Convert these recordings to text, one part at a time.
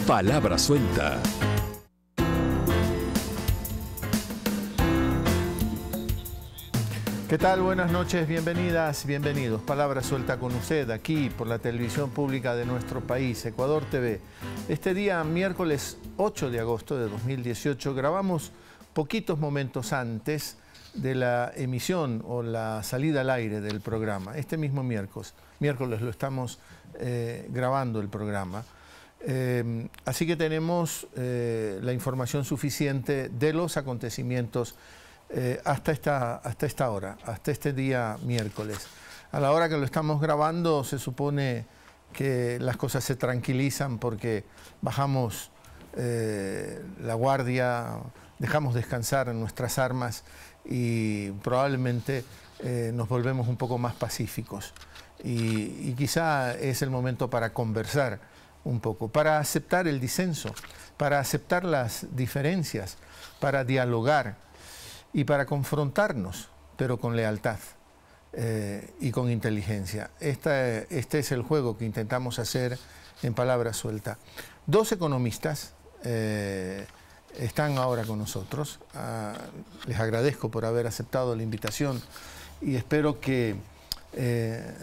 Palabra Suelta. ¿Qué tal? Buenas noches, bienvenidas, bienvenidos. Palabra Suelta con usted, aquí por la televisión pública de nuestro país, Ecuador TV. Este día, miércoles 8 de agosto de 2018, grabamos poquitos momentos antes de la emisión o la salida al aire del programa. Este mismo miércoles lo estamos grabando el programa. Así que tenemos la información suficiente de los acontecimientos hasta esta hora, hasta este día miércoles. A la hora que lo estamos grabando se supone que las cosas se tranquilizan porque bajamos la guardia, dejamos descansar nuestras armas y probablemente nos volvemos un poco más pacíficos. Y quizá es el momento para conversar un poco, para aceptar el disenso, para aceptar las diferencias, para dialogar y para confrontarnos, pero con lealtad y con inteligencia. Este es el juego que intentamos hacer en Palabra Suelta. Dos economistas están ahora con nosotros. Les agradezco por haber aceptado la invitación y espero que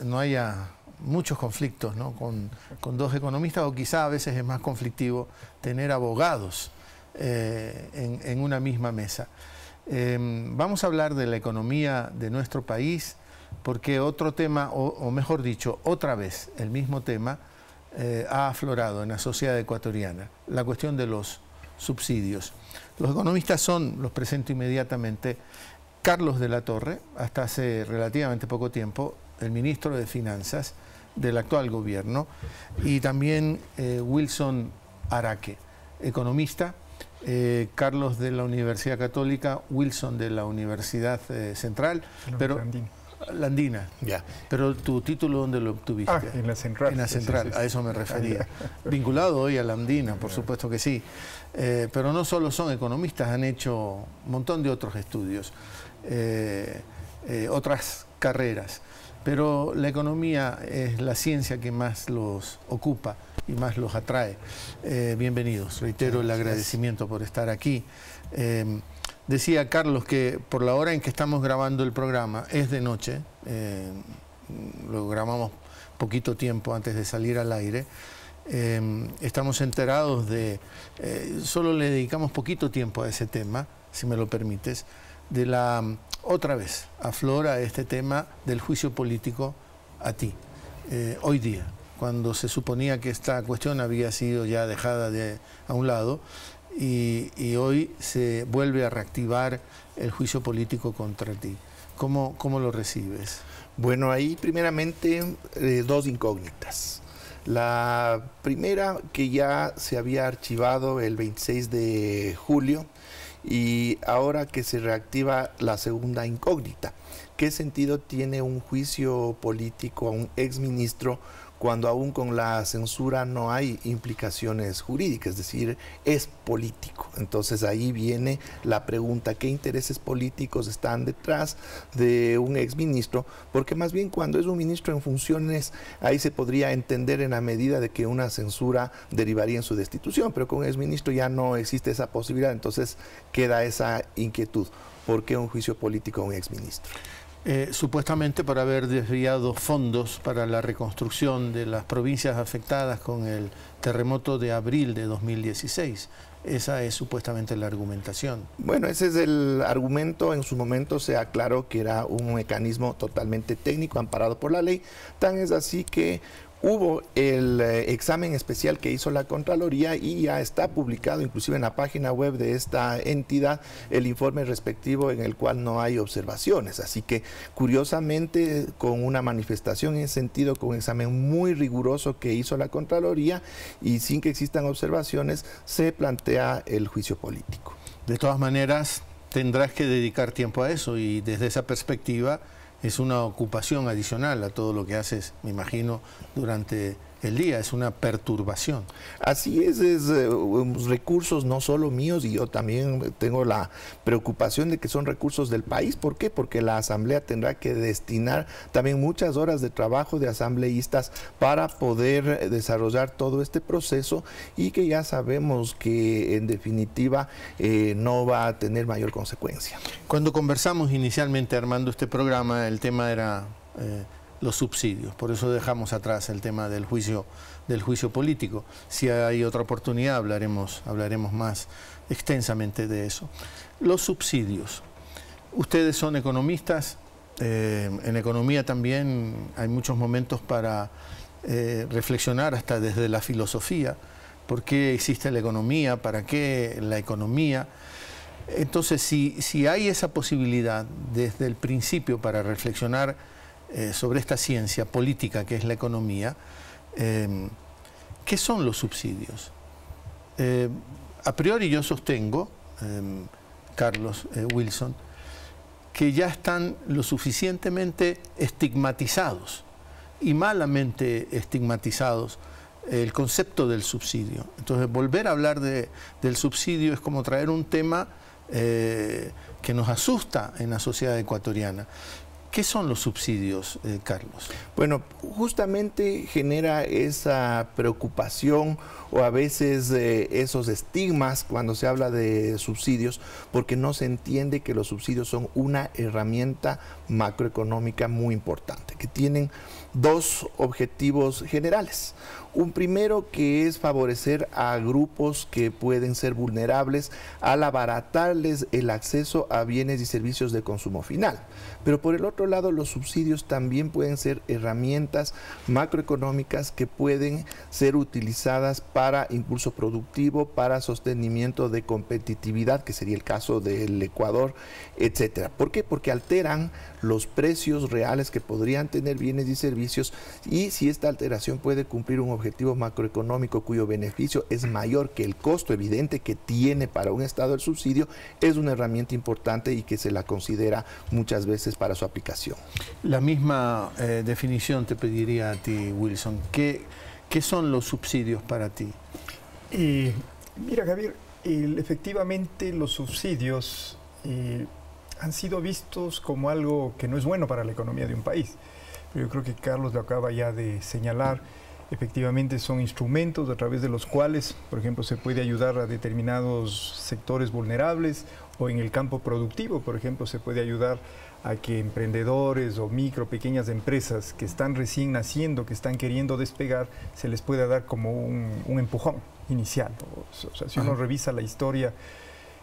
no haya muchos conflictos, ¿no? con dos economistas, o quizá a veces es más conflictivo tener abogados en una misma mesa. Vamos a hablar de la economía de nuestro país porque otro tema, o mejor dicho, otra vez el mismo tema ha aflorado en la sociedad ecuatoriana, la cuestión de los subsidios. Los economistas son, los presento inmediatamente, Carlos de la Torre, hasta hace relativamente poco tiempo, el ministro de Finanzas del actual gobierno, y también Wilson Araque, economista, Carlos de la Universidad Católica, Wilson de la Universidad Central, pero Landina. Ya. Pero tu título, ¿dónde lo obtuviste? En la Central. En la Central, sí. A eso me refería. Vinculado hoy a Landina, por supuesto que sí. Pero no solo son economistas, han hecho un montón de otros estudios, otras carreras. Pero la economía es la ciencia que más los ocupa y más los atrae. Bienvenidos, reitero el agradecimiento por estar aquí. Decía Carlos que por la hora en que estamos grabando el programa es de noche, lo grabamos poquito tiempo antes de salir al aire. Estamos enterados de, solo le dedicamos poquito tiempo a ese tema, si me lo permites, de la, otra vez, aflora este tema del juicio político a ti, hoy día, cuando se suponía que esta cuestión había sido ya dejada a un lado, y hoy se vuelve a reactivar el juicio político contra ti. ¿Cómo lo recibes? Bueno, ahí primeramente dos incógnitas. La primera, que ya se había archivado el 26 de julio, y ahora que se reactiva la segunda incógnita. ¿Qué sentido tiene un juicio político a un exministro cuando aún con la censura no hay implicaciones jurídicas? Es decir, es político. Entonces ahí viene la pregunta, ¿qué intereses políticos están detrás de un exministro? Porque más bien cuando es un ministro en funciones, ahí se podría entender en la medida de que una censura derivaría en su destitución, pero con un exministro ya no existe esa posibilidad, entonces queda esa inquietud. ¿Por qué un juicio político a un exministro? Supuestamente por haber desviado fondos para la reconstrucción de las provincias afectadas con el terremoto de abril de 2016. Esa es supuestamente la argumentación. Bueno, ese es el argumento. En su momento se aclaró que era un mecanismo totalmente técnico, amparado por la ley. Tan es así que hubo el examen especial que hizo la Contraloría y ya está publicado inclusive en la página web de esta entidad el informe respectivo en el cual no hay observaciones. Así que curiosamente con una manifestación en ese sentido, con un examen muy riguroso que hizo la Contraloría y sin que existan observaciones, se plantea el juicio político. De todas maneras tendrás que dedicar tiempo a eso y desde esa perspectiva es una ocupación adicional a todo lo que haces, me imagino, durante el día, es una perturbación. Así es recursos no solo míos, y yo también tengo la preocupación de que son recursos del país. ¿Por qué? Porque la Asamblea tendrá que destinar también muchas horas de trabajo de asambleístas para poder desarrollar todo este proceso, y que ya sabemos que en definitiva no va a tener mayor consecuencia. Cuando conversamos inicialmente armando este programa, el tema era los subsidios, por eso dejamos atrás el tema del juicio político. Si hay otra oportunidad hablaremos más extensamente de eso. Los subsidios. Ustedes son economistas, en economía también hay muchos momentos para reflexionar hasta desde la filosofía. ¿Por qué existe la economía? ¿Para qué la economía? Entonces, si hay esa posibilidad desde el principio para reflexionar sobre esta ciencia política que es la economía, ¿qué son los subsidios? A priori yo sostengo, Carlos Wilson, que ya están lo suficientemente estigmatizados y malamente estigmatizados el concepto del subsidio. Entonces, volver a hablar del subsidio es como traer un tema que nos asusta en la sociedad ecuatoriana. ¿Qué son los subsidios, Carlos? Bueno, justamente genera esa preocupación o a veces esos estigmas cuando se habla de subsidios, porque no se entiende que los subsidios son una herramienta macroeconómica muy importante, que tienen dos objetivos generales. Un primero, que es favorecer a grupos que pueden ser vulnerables al abaratarles el acceso a bienes y servicios de consumo final. Pero por el otro lado, los subsidios también pueden ser herramientas macroeconómicas que pueden ser utilizadas para impulso productivo, para sostenimiento de competitividad, que sería el caso del Ecuador, etcétera. ¿Por qué? Porque alteran los precios reales que podrían tener bienes y servicios, y si esta alteración puede cumplir un objetivo macroeconómico cuyo beneficio es mayor que el costo evidente que tiene para un Estado el subsidio, es una herramienta importante y que se la considera muchas veces para su aplicación. La misma definición te pediría a ti, Wilson. ¿Qué son los subsidios para ti? Mira, Javier, efectivamente los subsidios han sido vistos como algo que no es bueno para la economía de un país. Pero yo creo que Carlos lo acaba ya de señalar. Efectivamente son instrumentos a través de los cuales, por ejemplo, se puede ayudar a determinados sectores vulnerables, o en el campo productivo, por ejemplo, se puede ayudar a que emprendedores o pequeñas empresas que están recién naciendo, que están queriendo despegar, se les pueda dar como un empujón inicial. O sea, si uno revisa la historia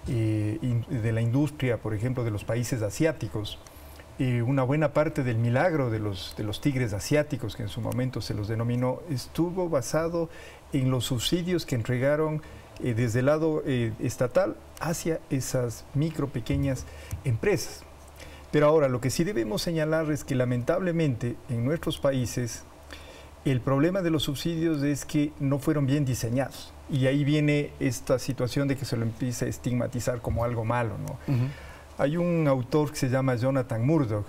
de la industria, por ejemplo, de los países asiáticos, una buena parte del milagro de los tigres asiáticos, que en su momento se los denominó, estuvo basado en los subsidios que entregaron desde el lado estatal hacia esas pequeñas empresas. Pero ahora, lo que sí debemos señalar es que lamentablemente en nuestros países el problema de los subsidios es que no fueron bien diseñados. Y ahí viene esta situación de que se lo empieza a estigmatizar como algo malo, ¿no? Hay un autor que se llama Jonathan Murdoch.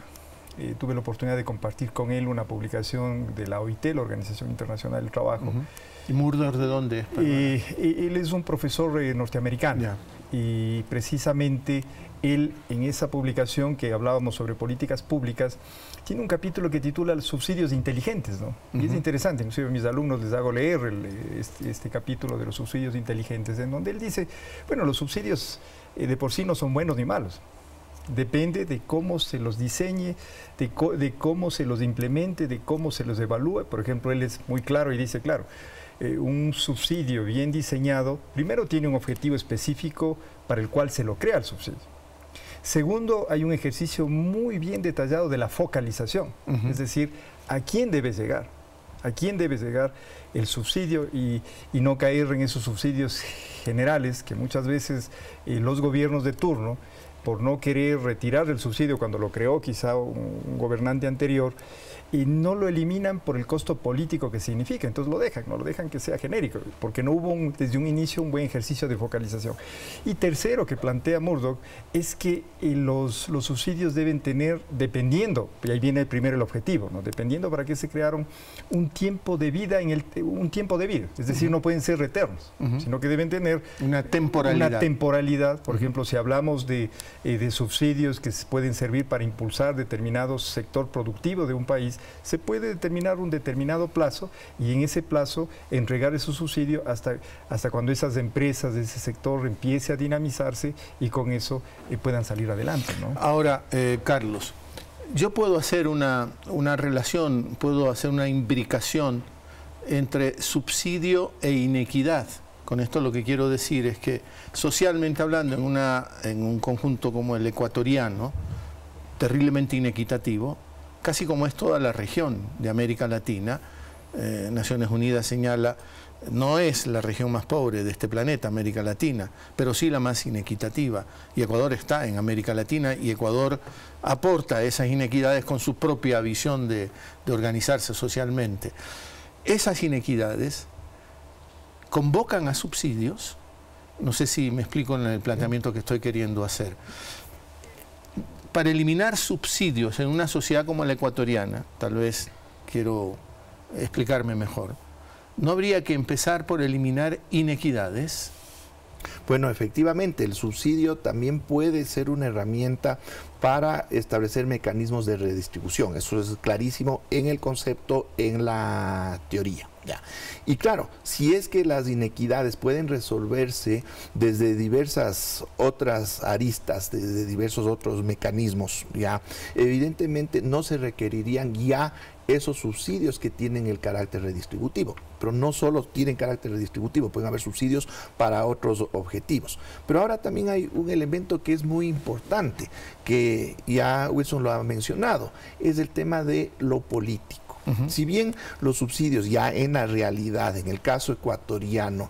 Tuve la oportunidad de compartir con él una publicación de la OIT, la Organización Internacional del Trabajo. ¿Y Murdoch de dónde es? Él es un profesor norteamericano. Y precisamente él, en esa publicación que hablábamos sobre políticas públicas, tiene un capítulo que titula Subsidios inteligentes, ¿no? Y es interesante, inclusive a mis alumnos les hago leer este capítulo de los subsidios inteligentes, en donde él dice, bueno, los subsidios de por sí no son buenos ni malos. Depende de cómo se los diseñe, de cómo se los implemente, de cómo se los evalúe. Por ejemplo, él es muy claro y dice, claro, un subsidio bien diseñado, primero tiene un objetivo específico para el cual se lo crea el subsidio. Segundo, hay un ejercicio muy bien detallado de la focalización, es decir, ¿a quién debe llegar? ¿A quién debe llegar el subsidio? Y no caer en esos subsidios generales que muchas veces los gobiernos de turno, por no querer retirar el subsidio cuando lo creó quizá un gobernante anterior, y no lo eliminan por el costo político que significa. Entonces no lo dejan que sea genérico, porque no hubo desde un inicio un buen ejercicio de focalización. Y tercero, que plantea Murdoch, es que los subsidios deben tener, dependiendo, y ahí viene primero el objetivo, ¿no? Dependiendo para qué se crearon un tiempo de vida, es decir, no pueden ser eternos, sino que deben tener una temporalidad. Por ejemplo, si hablamos de subsidios que pueden servir para impulsar determinado sector productivo de un país, se puede determinar un determinado plazo y en ese plazo entregar esos subsidios hasta cuando esas empresas de ese sector empiece a dinamizarse y con eso puedan salir adelante, ¿no? Ahora, Carlos, yo puedo hacer una relación, puedo hacer una imbricación entre subsidio e inequidad. Con esto lo que quiero decir es que, socialmente hablando, en un conjunto como el ecuatoriano, terriblemente inequitativo, casi como es toda la región de América Latina, Naciones Unidas señala, no es la región más pobre de este planeta, América Latina, pero sí la más inequitativa. Y Ecuador está en América Latina y Ecuador aporta esas inequidades con su propia visión de organizarse socialmente. Esas inequidades convocan a subsidios, no sé si me explico en el planteamiento que estoy queriendo hacer. Para eliminar subsidios en una sociedad como la ecuatoriana, tal vez quiero explicarme mejor, ¿no habría que empezar por eliminar inequidades? Bueno, efectivamente, el subsidio también puede ser una herramienta para establecer mecanismos de redistribución. Eso es clarísimo en el concepto, en la teoría. Ya. Y claro, si es que las inequidades pueden resolverse desde diversas otras aristas, desde diversos otros mecanismos, ya, evidentemente no se requerirían ya esos subsidios que tienen el carácter redistributivo. Pero no solo tienen carácter redistributivo, pueden haber subsidios para otros objetivos. Pero ahora también hay un elemento que es muy importante, que ya Wilson lo ha mencionado, es el tema de lo político. Si bien los subsidios ya en la realidad, en el caso ecuatoriano,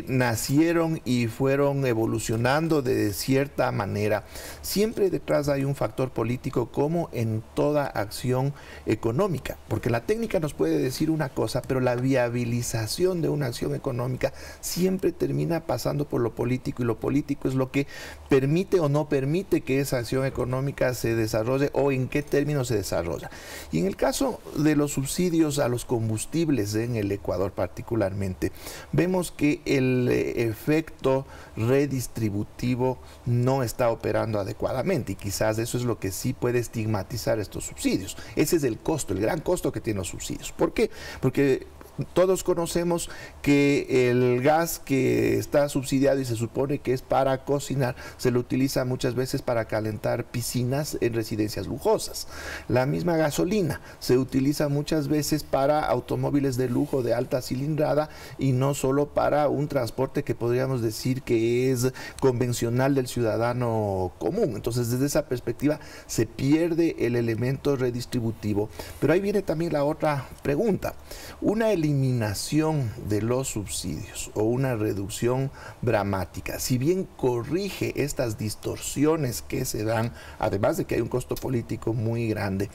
nacieron y fueron evolucionando de cierta manera, siempre detrás hay un factor político como en toda acción económica, porque la técnica nos puede decir una cosa, pero la viabilización de una acción económica siempre termina pasando por lo político, y lo político es lo que permite o no permite que esa acción económica se desarrolle o en qué términos se desarrolla. Y en el caso de los subsidios a los combustibles en el Ecuador particularmente, vemos que el efecto redistributivo no está operando adecuadamente, y quizás eso es lo que sí puede estigmatizar estos subsidios. Ese es el costo, el gran costo que tienen los subsidios. ¿Por qué? Porque todos conocemos que el gas que está subsidiado y se supone que es para cocinar, se lo utiliza muchas veces para calentar piscinas en residencias lujosas. La misma gasolina se utiliza muchas veces para automóviles de lujo de alta cilindrada y no solo para un transporte que podríamos decir que es convencional del ciudadano común. Entonces, desde esa perspectiva se pierde el elemento redistributivo. Pero ahí viene también la otra pregunta. Una eliminación de los subsidios o una reducción dramática, si bien corrige estas distorsiones que se dan, además de que hay un costo político muy grande,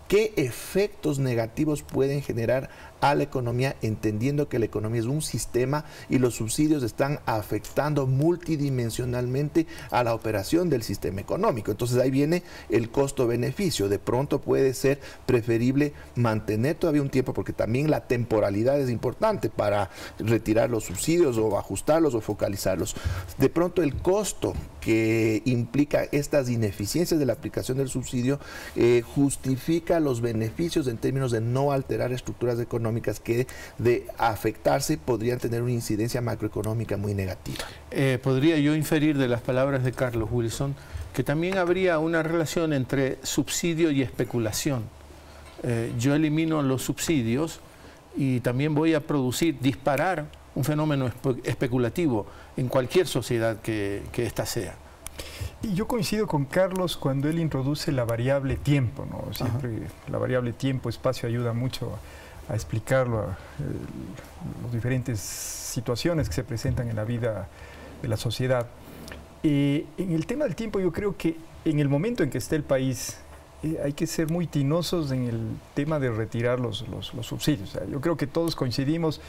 ¿qué efectos negativos pueden generar a la economía, entendiendo que la economía es un sistema y los subsidios están afectando multidimensionalmente a la operación del sistema económico? Entonces ahí viene el costo-beneficio. De pronto puede ser preferible mantener todavía un tiempo, porque también la temporalidad es importante para retirar los subsidios o ajustarlos o focalizarlos. De pronto el costo que implica estas ineficiencias de la aplicación del subsidio justifica los beneficios en términos de no alterar estructuras económicas que, de afectarse, podrían tener una incidencia macroeconómica muy negativa. Podría yo inferir de las palabras de Carlos Wilson que también habría una relación entre subsidio y especulación. Yo elimino los subsidios y también voy a disparar un fenómeno especulativo en cualquier sociedad que ésta sea. Y yo coincido con Carlos cuando él introduce la variable tiempo, ¿no? Siempre la variable tiempo, espacio ayuda mucho a explicarlo, las diferentes situaciones que se presentan en la vida de la sociedad. En el tema del tiempo, yo creo que en el momento en que esté el país hay que ser muy tinosos en el tema de retirar los subsidios. O sea, yo creo que todos coincidimos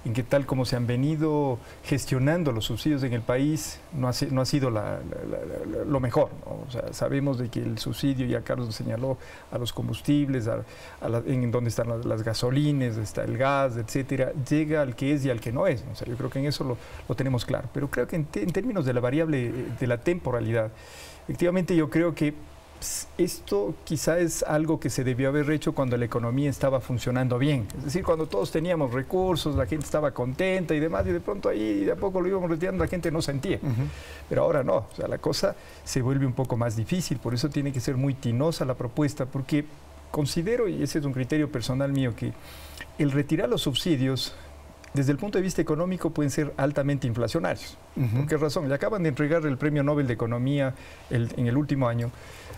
en que tal como se han venido gestionando los subsidios en el país, no ha sido lo mejor, ¿no? O sea, sabemos de que el subsidio, ya Carlos señaló, a los combustibles, en donde están las gasolinas, está el gas, etcétera, llega al que es y al que no es, ¿no? O sea, yo creo que en eso lo tenemos claro. Pero creo que en términos de la variable de la temporalidad, efectivamente yo creo que esto quizá es algo que se debió haber hecho cuando la economía estaba funcionando bien, es decir, cuando todos teníamos recursos, la gente estaba contenta y demás, y de pronto ahí de a poco lo íbamos retirando, la gente no sentía. Pero ahora no, o sea, la cosa se vuelve un poco más difícil, por eso tiene que ser muy tinosa la propuesta, porque considero, y ese es un criterio personal mío, que el retirar los subsidios desde el punto de vista económico pueden ser altamente inflacionarios. ¿Por qué razón? Le acaban de entregar el Premio Nobel de Economía en el último año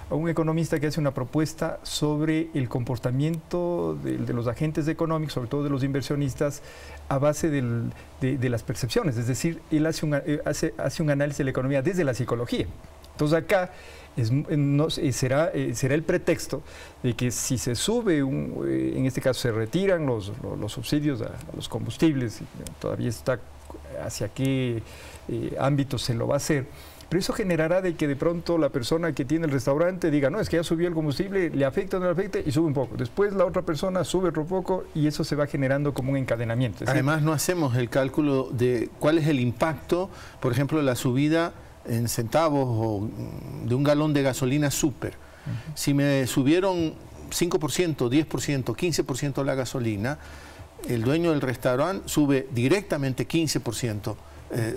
a un economista que hace una propuesta sobre el comportamiento de los agentes económicos, sobre todo de los inversionistas, a base de las percepciones. Es decir, él hace un análisis de la economía desde la psicología. Entonces acá será el pretexto de que si se sube, en este caso se retiran los subsidios a los combustibles, todavía está hacia qué ámbito se lo va a hacer, pero eso generará de que de pronto la persona que tiene el restaurante diga, no, es que ya subió el combustible, le afecta o no le afecta, y sube un poco. Después la otra persona sube otro poco y eso se va generando como un encadenamiento. Además no hacemos el cálculo de cuál es el impacto, por ejemplo, de la subida en centavos o de un galón de gasolina súper. Si me subieron 5%, 10%, 15% la gasolina, el dueño del restaurante sube directamente 15%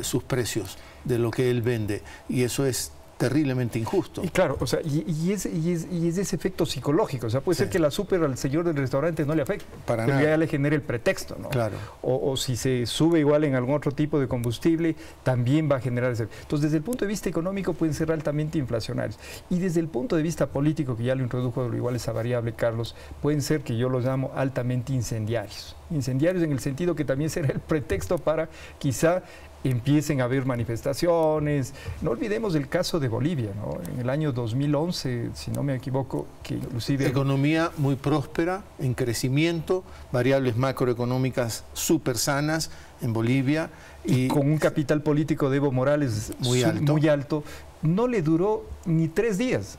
sus precios de lo que él vende, y eso es terriblemente injusto. Y claro, o sea, y es ese efecto psicológico, o sea, puede ser que la súper al señor del restaurante no le afecte, para pero nada. ya le genera el pretexto, ¿no? Claro. O si se sube igual en algún otro tipo de combustible, también va a generar ese. Entonces, desde el punto de vista económico pueden ser altamente inflacionarios, y desde el punto de vista político, que ya lo introdujo igual esa variable, Carlos, pueden ser, que yo los llamo altamente incendiarios. Incendiarios en el sentido que también será el pretexto para quizá empiecen a haber manifestaciones. No olvidemos el caso de Bolivia, ¿no? En el año 2011, si no me equivoco, que inclusive... Economía muy próspera, en crecimiento, variables macroeconómicas súper sanas en Bolivia. Y con un capital político de Evo Morales muy alto. No le duró ni 3 días.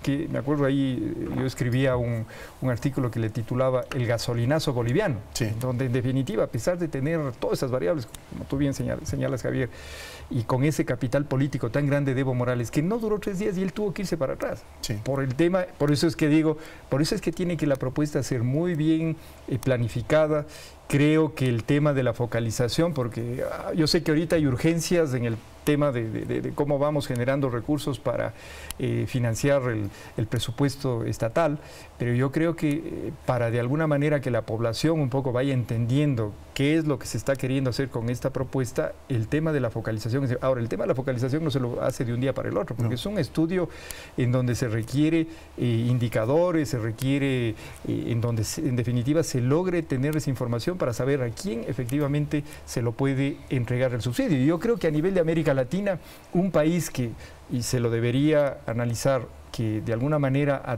Que me acuerdo ahí, yo escribía un artículo que le titulaba El gasolinazo boliviano, donde en definitiva, a pesar de tener todas esas variables, como tú bien señalas, Javier, y con ese capital político tan grande de Evo Morales, que no duró 3 días y él tuvo que irse para atrás. Por el tema, por eso es que digo, por eso es que tiene que la propuesta ser muy bien planificada. Creo que el tema de la focalización, porque yo sé que ahorita hay urgencias en el tema de cómo vamos generando recursos para financiar el presupuesto estatal, pero yo creo que para de alguna manera que la población un poco vaya entendiendo qué es lo que se está queriendo hacer con esta propuesta, el tema de la focalización. Ahora, el tema de la focalización no se lo hace de un día para el otro, porque es un estudio en donde se requiere indicadores, se requiere en donde en definitiva se logre tener esa información para saber a quién efectivamente se lo puede entregar el subsidio. Y yo creo que a nivel de América Latina, un país que, y se lo debería analizar, que de alguna manera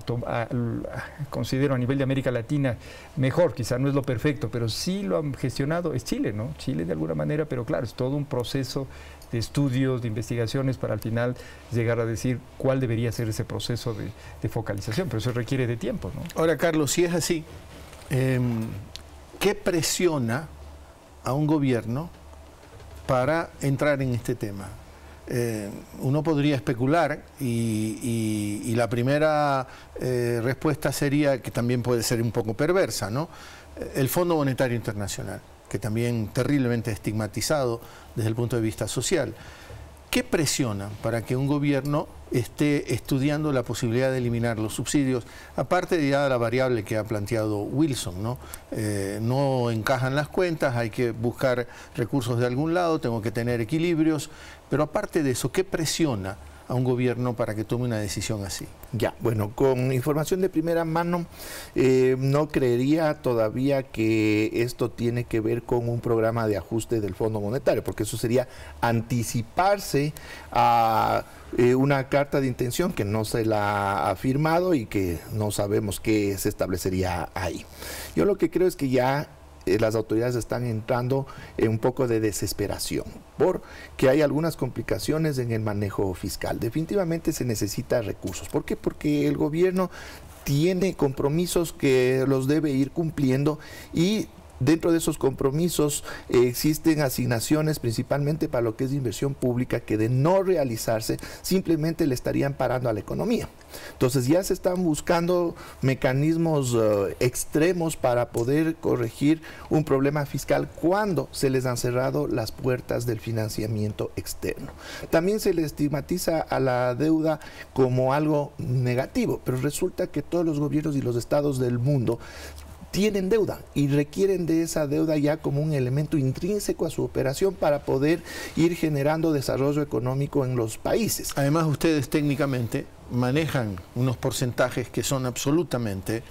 considero a nivel de América Latina mejor, quizá no es lo perfecto, pero sí lo han gestionado, es Chile, ¿no? Chile de alguna manera, pero claro, es todo un proceso de estudios, de investigaciones para al final llegar a decir cuál debería ser ese proceso de focalización, pero eso requiere de tiempo, ¿no? Ahora, Carlos, si es así, ¿qué presiona a un gobierno para entrar en este tema? Uno podría especular y la primera respuesta sería, que también puede ser un poco perversa, ¿no? El Fondo Monetario Internacional, que también terriblemente estigmatizado desde el punto de vista social. ¿Qué presiona para que un gobierno esté estudiando la posibilidad de eliminar los subsidios? Aparte de ya la variable que ha planteado Wilson, ¿no? No encajan las cuentas, hay que buscar recursos de algún lado, tengo que tener equilibrios, pero aparte de eso, ¿qué presiona a un gobierno para que tome una decisión así? Ya, bueno, con información de primera mano, no creería todavía que esto tiene que ver con un programa de ajuste del Fondo Monetario, porque eso sería anticiparse a una carta de intención que no se la ha firmado y que no sabemos qué se establecería ahí. Yo lo que creo es que ya las autoridades están entrando en un poco de desesperación porque hay algunas complicaciones en el manejo fiscal. Definitivamente se necesita recursos. ¿Por qué? Porque el gobierno tiene compromisos que los debe ir cumpliendo y dentro de esos compromisos existen asignaciones principalmente para lo que es inversión pública que de no realizarse simplemente le estarían parando a la economía. Entonces ya se están buscando mecanismos extremos para poder corregir un problema fiscal cuando se les han cerrado las puertas del financiamiento externo. También se le estigmatiza a la deuda como algo negativo, pero resulta que todos los gobiernos y los estados del mundo tienen deuda y requieren de esa deuda ya como un elemento intrínseco a su operación para poder ir generando desarrollo económico en los países. Además, ustedes técnicamente manejan unos porcentajes que son absolutamente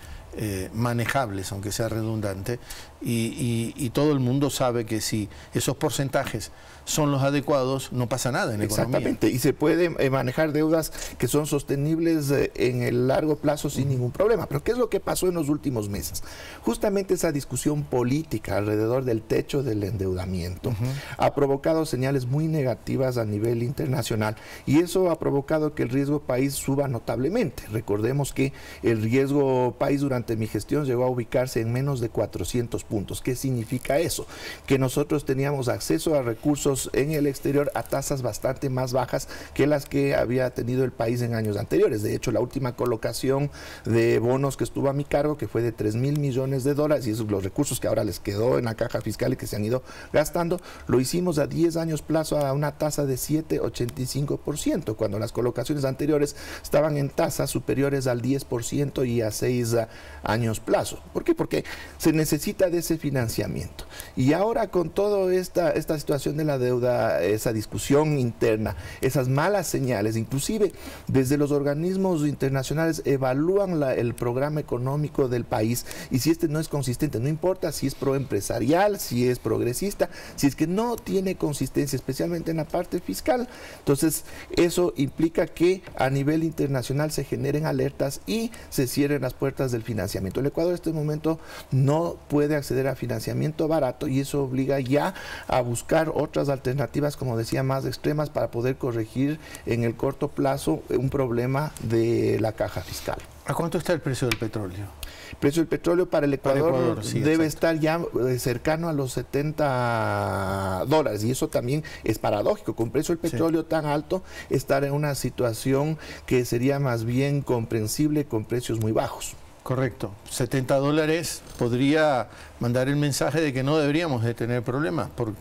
manejables, aunque sea redundante, y todo el mundo sabe que si esos porcentajes son los adecuados, no pasa nada en la economía. Exactamente, y se puede manejar deudas que son sostenibles en el largo plazo sin ningún problema. Pero ¿qué es lo que pasó en los últimos meses? Justamente esa discusión política alrededor del techo del endeudamiento ha provocado señales muy negativas a nivel internacional y eso ha provocado que el riesgo país suba notablemente. Recordemos que el riesgo país durante mi gestión llegó a ubicarse en menos de 400 puntos. ¿Qué significa eso? Que nosotros teníamos acceso a recursos en el exterior a tasas bastante más bajas que las que había tenido el país en años anteriores. De hecho, la última colocación de bonos que estuvo a mi cargo, que fue de 3.000 millones de dólares, y esos los recursos que ahora les quedó en la caja fiscal y que se han ido gastando, lo hicimos a 10 años plazo a una tasa de 7,85%, cuando las colocaciones anteriores estaban en tasas superiores al 10% y a 6 años plazo. ¿Por qué? Porque se necesita de ese financiamiento. Y ahora con toda esta situación de la deuda, esa discusión interna, esas malas señales, inclusive desde los organismos internacionales evalúan el programa económico del país y si este no es consistente, no importa si es proempresarial, si es progresista, si es que no tiene consistencia, especialmente en la parte fiscal. Entonces, eso implica que a nivel internacional se generen alertas y se cierren las puertas del financiamiento. El Ecuador en este momento no puede acceder a financiamiento barato y eso obliga ya a buscar otras alternativas, como decía, más extremas para poder corregir en el corto plazo un problema de la caja fiscal. ¿A cuánto está el precio del petróleo? El precio del petróleo para el Ecuador, sí, debe exacto. estar ya cercano a los $70 y eso también es paradójico. Con precio del petróleo tan alto, estar en una situación que sería más bien comprensible con precios muy bajos. Correcto. $70 podría mandar el mensaje de que no deberíamos de tener problemas por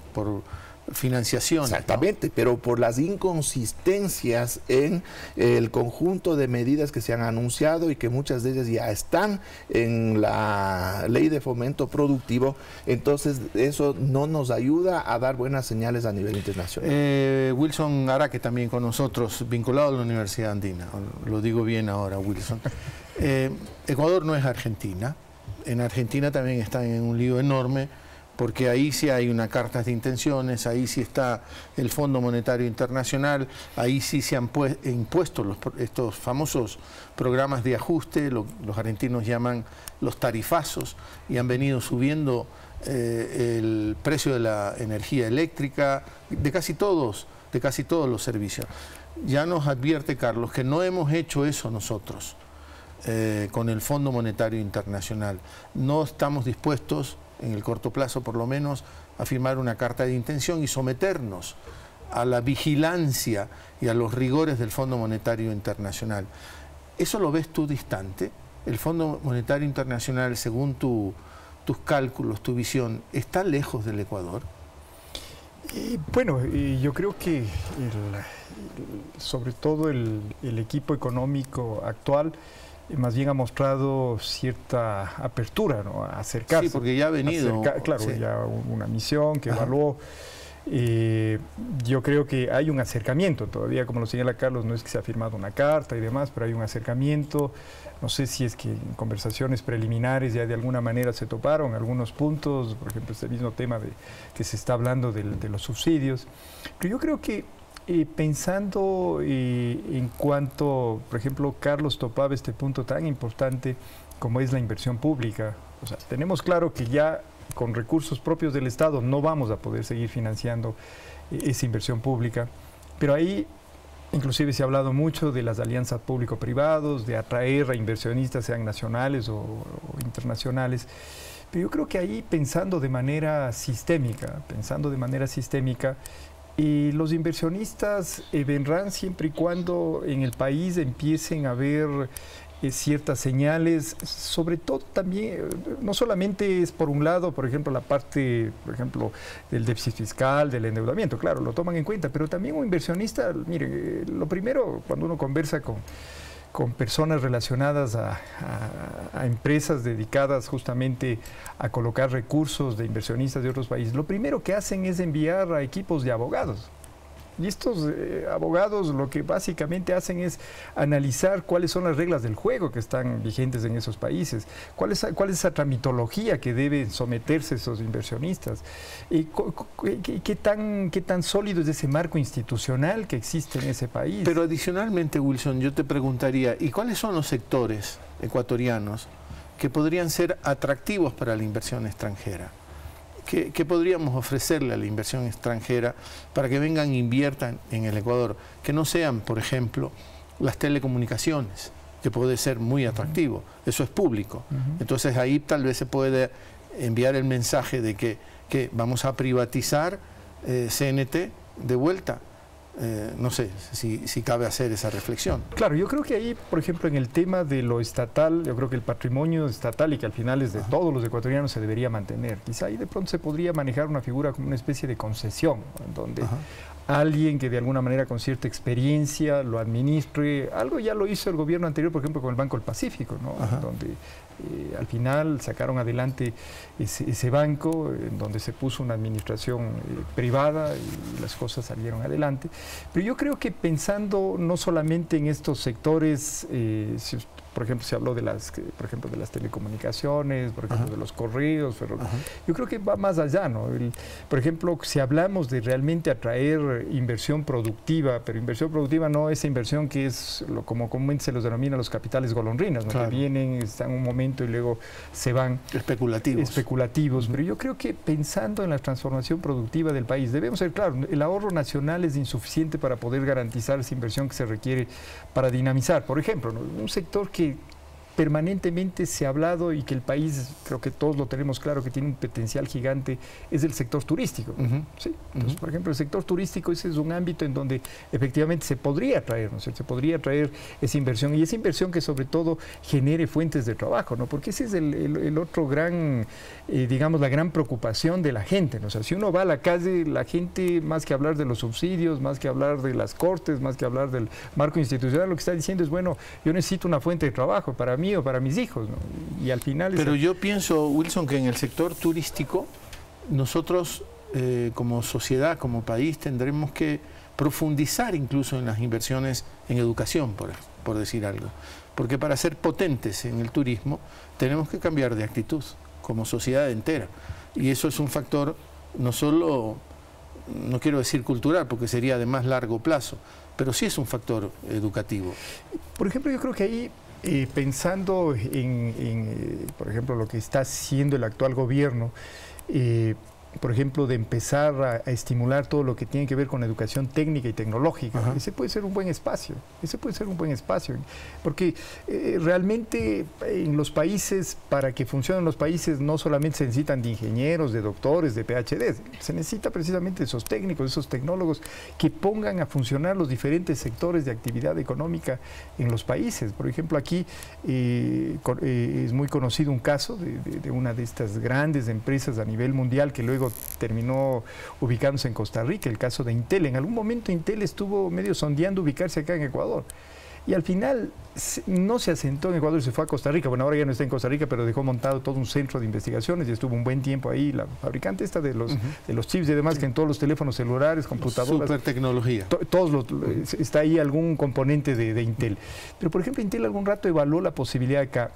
financiación. Exactamente, ¿no? Pero por las inconsistencias en el conjunto de medidas que se han anunciado y que muchas de ellas ya están en la ley de fomento productivo, entonces eso no nos ayuda a dar buenas señales a nivel internacional. Wilson Araque también con nosotros, vinculado a la Universidad Andina, lo digo bien ahora, Wilson. Ecuador no es Argentina, en Argentina también están en un lío enorme, porque ahí sí hay una carta de intenciones, ahí sí está el Fondo Monetario Internacional, ahí sí se han impuesto estos famosos programas de ajuste, los argentinos llaman los tarifazos, y han venido subiendo el precio de la energía eléctrica, de casi todos los servicios. Ya nos advierte Carlos que no hemos hecho eso nosotros con el Fondo Monetario Internacional. No estamos dispuestos, en el corto plazo por lo menos, a firmar una carta de intención y someternos a la vigilancia y a los rigores del Fondo Monetario Internacional. ¿Eso lo ves tú distante? ¿El Fondo Monetario Internacional, según tus cálculos, tu visión, está lejos del Ecuador? Bueno, yo creo que sobre todo el equipo económico actual más bien ha mostrado cierta apertura, ¿no?, a acercarse. Sí, porque ya ha venido. Claro, sí. ya una misión que evaluó Yo creo que hay un acercamiento todavía, como lo señala Carlos, no es que se ha firmado una carta y demás, pero hay un acercamiento. No sé si es que en conversaciones preliminares ya de alguna manera se toparon algunos puntos, por ejemplo, este mismo tema que se está hablando de los subsidios. Pero yo creo que pensando en cuanto, por ejemplo, Carlos topaba este punto tan importante como es la inversión pública. O sea, tenemos claro que ya con recursos propios del Estado no vamos a poder seguir financiando esa inversión pública, pero ahí inclusive se ha hablado mucho de las alianzas público-privados, de atraer a inversionistas, sean nacionales o internacionales, pero yo creo que ahí pensando de manera sistémica, los inversionistas vendrán siempre y cuando en el país empiecen a haber ciertas señales, sobre todo también, no solamente es por un lado, por ejemplo, la parte, por ejemplo, del déficit fiscal, del endeudamiento, claro, lo toman en cuenta, pero también un inversionista, mire, lo primero, cuando uno conversa con personas relacionadas a empresas dedicadas justamente a colocar recursos de inversionistas de otros países, lo primero que hacen es enviar a equipos de abogados. Y estos abogados lo que básicamente hacen es analizar cuáles son las reglas del juego que están vigentes en esos países, cuál es esa tramitología que deben someterse esos inversionistas, qué tan sólido es ese marco institucional que existe en ese país. Pero adicionalmente, Wilson, yo te preguntaría, ¿y cuáles son los sectores ecuatorianos que podrían ser atractivos para la inversión extranjera? ¿Qué podríamos ofrecerle a la inversión extranjera para que vengan e inviertan en el Ecuador? Que no sean, por ejemplo, las telecomunicaciones, que puede ser muy atractivo, eso es público. Entonces ahí tal vez se puede enviar el mensaje de que vamos a privatizar CNT de vuelta. No sé si cabe hacer esa reflexión. Claro, yo creo que ahí, por ejemplo, en el tema de lo estatal, yo creo que el patrimonio estatal y que al final es de todos los ecuatorianos se debería mantener. Quizá ahí de pronto se podría manejar una figura como una especie de concesión, en donde alguien que de alguna manera con cierta experiencia lo administre. Algo ya lo hizo el gobierno anterior, por ejemplo, con el Banco del Pacífico, ¿no? Donde al final sacaron adelante ese banco, en donde se puso una administración privada y las cosas salieron adelante. Pero yo creo que pensando no solamente en estos sectores, por ejemplo, se habló de las telecomunicaciones, por ejemplo, de los correos, yo creo que va más allá, ¿no? Por ejemplo, si hablamos de realmente atraer inversión productiva, pero inversión productiva no esa inversión que es, como comúnmente se los denomina los capitales golondrinas, ¿no? Claro. Que vienen, están un momento y luego se van. Especulativos. Pero yo creo que pensando en la transformación productiva del país, debemos ser claros, el ahorro nacional es insuficiente para poder garantizar esa inversión que se requiere para dinamizar. Por ejemplo, ¿no? Un sector que permanentemente se ha hablado y que el país, creo que todos lo tenemos claro, que tiene un potencial gigante, es el sector turístico. ¿Sí? Entonces, por ejemplo, el sector turístico ese es un ámbito en donde efectivamente se podría atraer, ¿no? Se podría atraer esa inversión, y esa inversión que sobre todo genere fuentes de trabajo, ¿no? Porque ese es el otro gran, digamos, la gran preocupación de la gente, ¿no? O sea, si uno va a la calle, la gente, más que hablar de los subsidios, más que hablar de las cortes, más que hablar del marco institucional, lo que está diciendo es, bueno, yo necesito una fuente de trabajo para mí o para mis hijos, ¿no? Y al final... Pero yo pienso, Wilson, que en el sector turístico nosotros como sociedad, como país, tendremos que profundizar incluso en las inversiones en educación, por decir algo. Porque para ser potentes en el turismo tenemos que cambiar de actitud como sociedad entera. Y eso es un factor no solo, no quiero decir cultural, porque sería de más largo plazo, pero sí es un factor educativo. Por ejemplo, yo creo que ahí... pensando por ejemplo, lo que está haciendo el actual gobierno, por ejemplo, de empezar a estimular todo lo que tiene que ver con educación técnica y tecnológica. Ese puede ser un buen espacio, porque realmente en los países, para que funcionen los países, no solamente se necesitan de ingenieros, de doctores, de PhD, se necesita precisamente de esos técnicos, de esos tecnólogos que pongan a funcionar los diferentes sectores de actividad económica en los países. Por ejemplo, aquí es muy conocido un caso de una de estas grandes empresas a nivel mundial que luego terminó ubicándose en Costa Rica, el caso de Intel. En algún momento Intel estuvo medio sondeando ubicarse acá en Ecuador. y al final no se asentó en Ecuador y se fue a Costa Rica. Bueno, ahora ya no está en Costa Rica, pero dejó montado todo un centro de investigaciones y estuvo un buen tiempo ahí. La fabricante esta de los chips y demás, que en todos los teléfonos celulares, computadoras... Super tecnología. Está ahí algún componente de Intel. Pero, por ejemplo, Intel algún rato evaluó la posibilidad acá.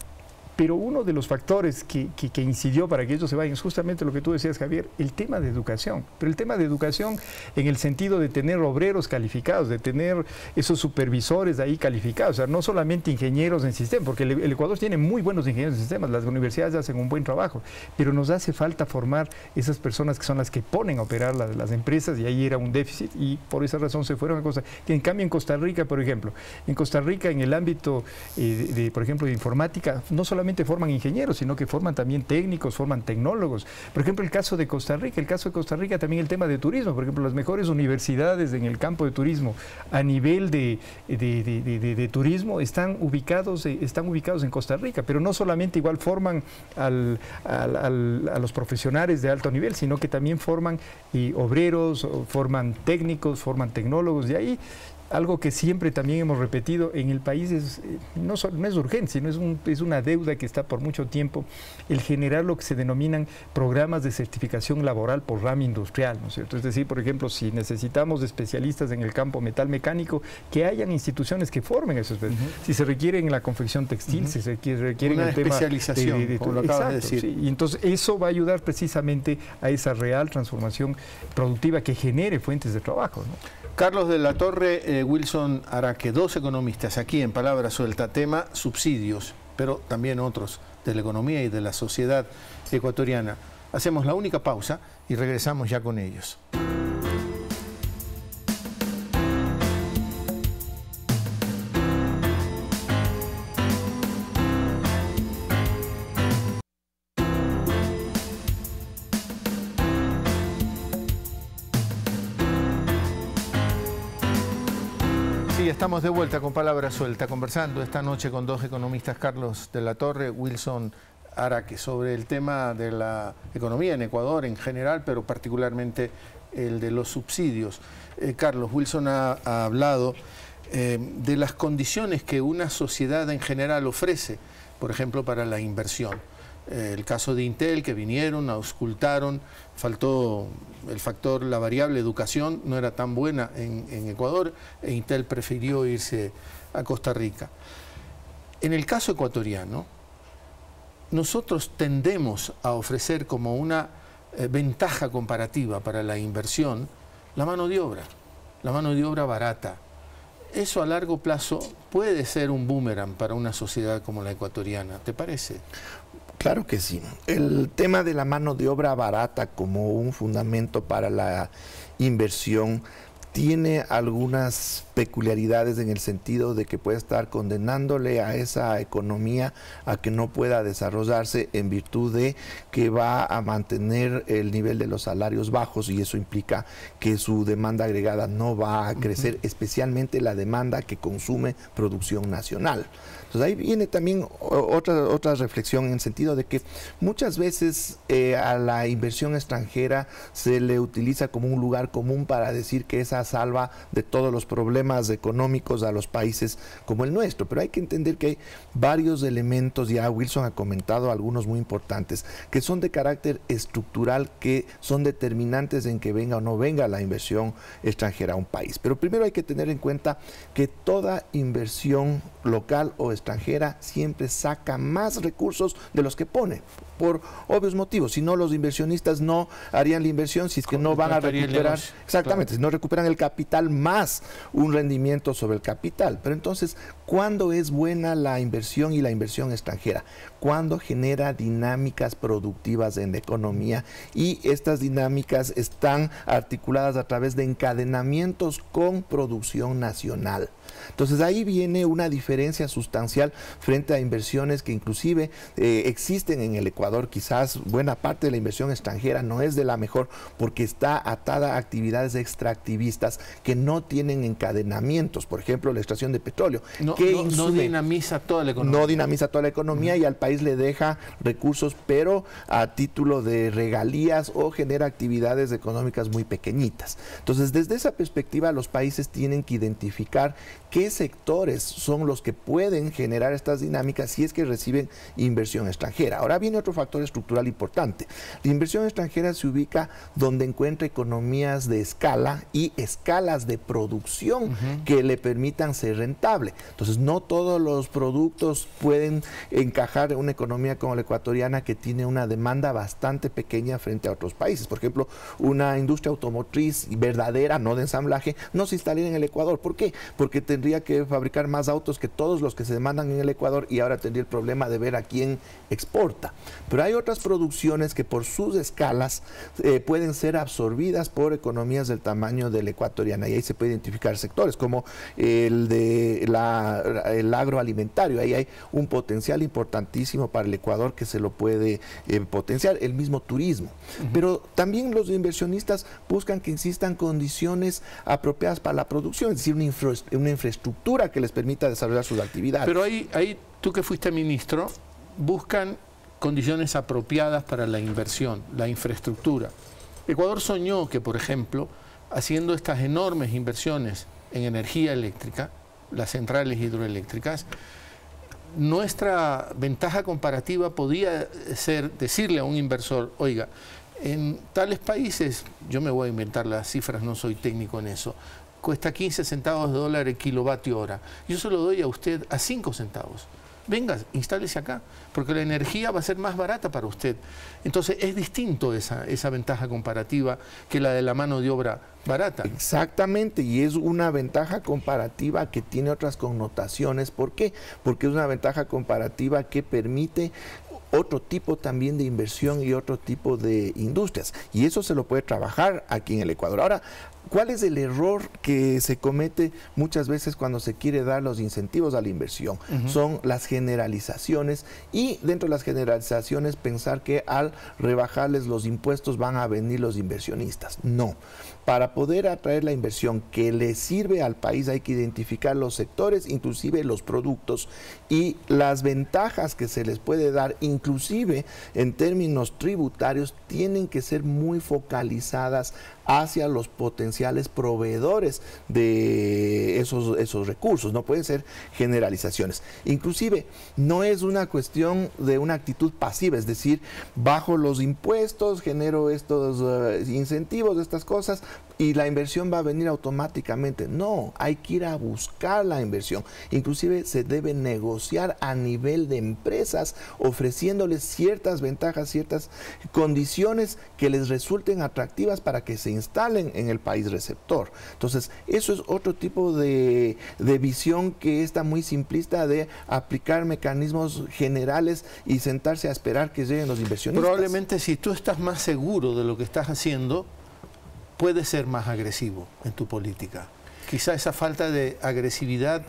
Pero uno de los factores que incidió para que ellos se vayan es justamente lo que tú decías, Javier, el tema de educación. Pero el tema de educación en el sentido de tener obreros calificados, de tener esos supervisores ahí calificados, o sea, no solamente ingenieros en sistemas, porque el Ecuador tiene muy buenos ingenieros en sistemas, las universidades hacen un buen trabajo, pero nos hace falta formar esas personas que son las que ponen a operar las empresas, y ahí era un déficit, y por esa razón se fueron a Costa Rica. En cambio, en Costa Rica, por ejemplo, en el ámbito, por ejemplo, de informática, no solamente forman ingenieros, sino que forman también técnicos, forman tecnólogos. Por ejemplo, el caso de Costa Rica, también el tema de turismo. Por ejemplo, las mejores universidades en el campo de turismo a nivel de turismo están ubicados en Costa Rica, pero no solamente igual forman a los profesionales de alto nivel, sino que también forman obreros, forman técnicos, forman tecnólogos, de ahí. Algo que siempre también hemos repetido en el país no es urgente, sino es una deuda que está por mucho tiempo, el generar lo que se denominan programas de certificación laboral por rama industrial, ¿no es cierto? Es decir, por ejemplo, si necesitamos especialistas en el campo metal mecánico, que hayan instituciones que formen esos. Si se requiere en la confección textil, si se requiere una en el tema especialización, como lo acabas de decir. Sí, y entonces eso va a ayudar precisamente a esa real transformación productiva que genere fuentes de trabajo, ¿no? Carlos de la Torre, Wilson Araque, dos economistas aquí en Palabra Suelta, tema subsidios, pero también otros de la economía y de la sociedad ecuatoriana. Hacemos la única pausa y regresamos ya con ellos. Estamos de vuelta con Palabra Suelta, conversando esta noche con dos economistas, Carlos de la Torre, Wilson Araque, sobre el tema de la economía en Ecuador en general, pero particularmente el de los subsidios. Carlos, Wilson ha hablado de las condiciones que una sociedad en general ofrece, por ejemplo, para la inversión. El caso de Intel, que vinieron, auscultaron, faltó el factor, la variable educación no era tan buena en Ecuador, e Intel prefirió irse a Costa Rica. En el caso ecuatoriano, nosotros tendemos a ofrecer como una ventaja comparativa para la inversión la mano de obra barata. Eso a largo plazo puede ser un boomerang para una sociedad como la ecuatoriana, ¿te parece? Claro que sí. El tema de la mano de obra barata como un fundamento para la inversión tiene algunas peculiaridades en el sentido de que puede estar condenándole a esa economía a que no pueda desarrollarse en virtud de que va a mantener el nivel de los salarios bajos, y eso implica que su demanda agregada no va a crecer, especialmente la demanda que consume producción nacional. Entonces ahí viene también otra reflexión en el sentido de que muchas veces a la inversión extranjera se le utiliza como un lugar común para decir que esa salva de todos los problemas económicos a los países como el nuestro, pero hay que entender que hay varios elementos, ya Wilson ha comentado algunos muy importantes, que son de carácter estructural, que son determinantes en que venga o no venga la inversión extranjera a un país. Pero primero hay que tener en cuenta que toda inversión local o extranjera siempre saca más recursos de los que pone, por obvios motivos. Si no, los inversionistas no harían la inversión si es que no van a recuperar, exactamente, claro, si no recuperan el capital más un rendimiento sobre el capital. Pero entonces, ¿cuándo es buena la inversión y la inversión extranjera? Cuando genera dinámicas productivas en la economía, y estas dinámicas están articuladas a través de encadenamientos con producción nacional. Entonces ahí viene una diferencia sustancial frente a inversiones que inclusive existen en el Ecuador. Quizás buena parte de la inversión extranjera no es de la mejor porque está atada a actividades extractivistas. inversionistas que no tienen encadenamientos, por ejemplo, la extracción de petróleo. No dinamiza toda la economía. No dinamiza toda la economía y al país le deja recursos, pero a título de regalías o genera actividades económicas muy pequeñitas. Entonces, desde esa perspectiva, los países tienen que identificar qué sectores son los que pueden generar estas dinámicas si es que reciben inversión extranjera. Ahora viene otro factor estructural importante. La inversión extranjera se ubica donde encuentra economías de escala y escalas de producción que le permitan ser rentable. Entonces, no todos los productos pueden encajar en una economía como la ecuatoriana, que tiene una demanda bastante pequeña frente a otros países. Por ejemplo, una industria automotriz verdadera, no de ensamblaje, no se instalaría en el Ecuador. ¿Por qué? Porque tendría que fabricar más autos que todos los que se demandan en el Ecuador y ahora tendría el problema de ver a quién exporta. Pero hay otras producciones que por sus escalas pueden ser absorbidas por economías del tamaño de la ecuatoriana, y ahí se puede identificar sectores como el agroalimentario. Ahí hay un potencial importantísimo para el Ecuador que se lo puede potenciar, el mismo turismo. Pero también los inversionistas buscan que existan condiciones apropiadas para la producción, es decir, una infraestructura que les permita desarrollar sus actividades. Pero ahí tú que fuiste ministro, buscan condiciones apropiadas para la inversión, la infraestructura. Ecuador soñó que, por ejemplo, haciendo estas enormes inversiones en energía eléctrica, las centrales hidroeléctricas, nuestra ventaja comparativa podía ser decirle a un inversor: oiga, en tales países, yo me voy a inventar las cifras, no soy técnico en eso, cuesta 15 centavos de dólar el kilovatio hora. Yo se lo doy a usted a 5 centavos. Venga, instálese acá, porque la energía va a ser más barata para usted. Entonces, es distinto esa ventaja comparativa que la de la mano de obra barata. Exactamente, y es una ventaja comparativa que tiene otras connotaciones. ¿Por qué? Porque es una ventaja comparativa que permite otro tipo también de inversión y otro tipo de industrias. Y eso se lo puede trabajar aquí en el Ecuador. Ahora, ¿cuál es el error que se comete muchas veces cuando se quiere dar los incentivos a la inversión? Son las generalizaciones, y dentro de las generalizaciones pensar que al rebajarles los impuestos van a venir los inversionistas. No. Para poder atraer la inversión que le sirve al país hay que identificar los sectores, inclusive los productos y las ventajas que se les puede dar, inclusive en términos tributarios, tienen que ser muy focalizadas hacia los potenciales proveedores de esos recursos. No pueden ser generalizaciones. Inclusive no es una cuestión de una actitud pasiva, es decir, bajo los impuestos, genero estos incentivos, estas cosas, y la inversión va a venir automáticamente. No, hay que ir a buscar la inversión. Inclusive se debe negociar a nivel de empresas, ofreciéndoles ciertas ventajas, ciertas condiciones que les resulten atractivas para que se instalen en el país receptor. Entonces, eso es otro tipo de visión que está muy simplista, de aplicar mecanismos generales y sentarse a esperar que lleguen los inversionistas. Probablemente, si tú estás más seguro de lo que estás haciendo, puedes ser más agresivo en tu política. Quizá esa falta de agresividad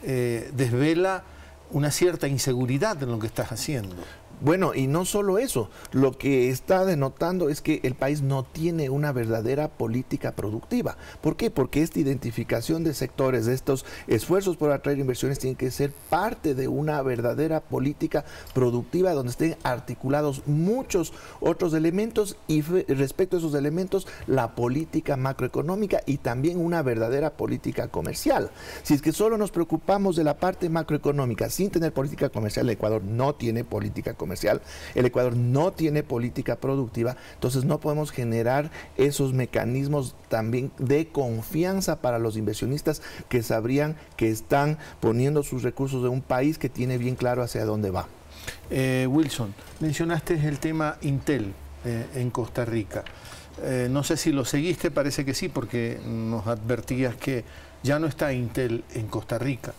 desvela una cierta inseguridad en lo que estás haciendo. Bueno, y no solo eso, lo que está denotando es que el país no tiene una verdadera política productiva. ¿Por qué? Porque esta identificación de sectores, de estos esfuerzos por atraer inversiones, tiene que ser parte de una verdadera política productiva donde estén articulados muchos otros elementos, y respecto a esos elementos, la política macroeconómica y también una verdadera política comercial. Si es que solo nos preocupamos de la parte macroeconómica sin tener política comercial, el Ecuador no tiene política comercial. El Ecuador no tiene política productiva, entonces no podemos generar esos mecanismos también de confianza para los inversionistas, que sabrían que están poniendo sus recursos en un país que tiene bien claro hacia dónde va. Wilson, mencionaste el tema Intel en Costa Rica. No sé si lo seguiste, parece que sí, porque nos advertías que ya no está Intel en Costa Rica.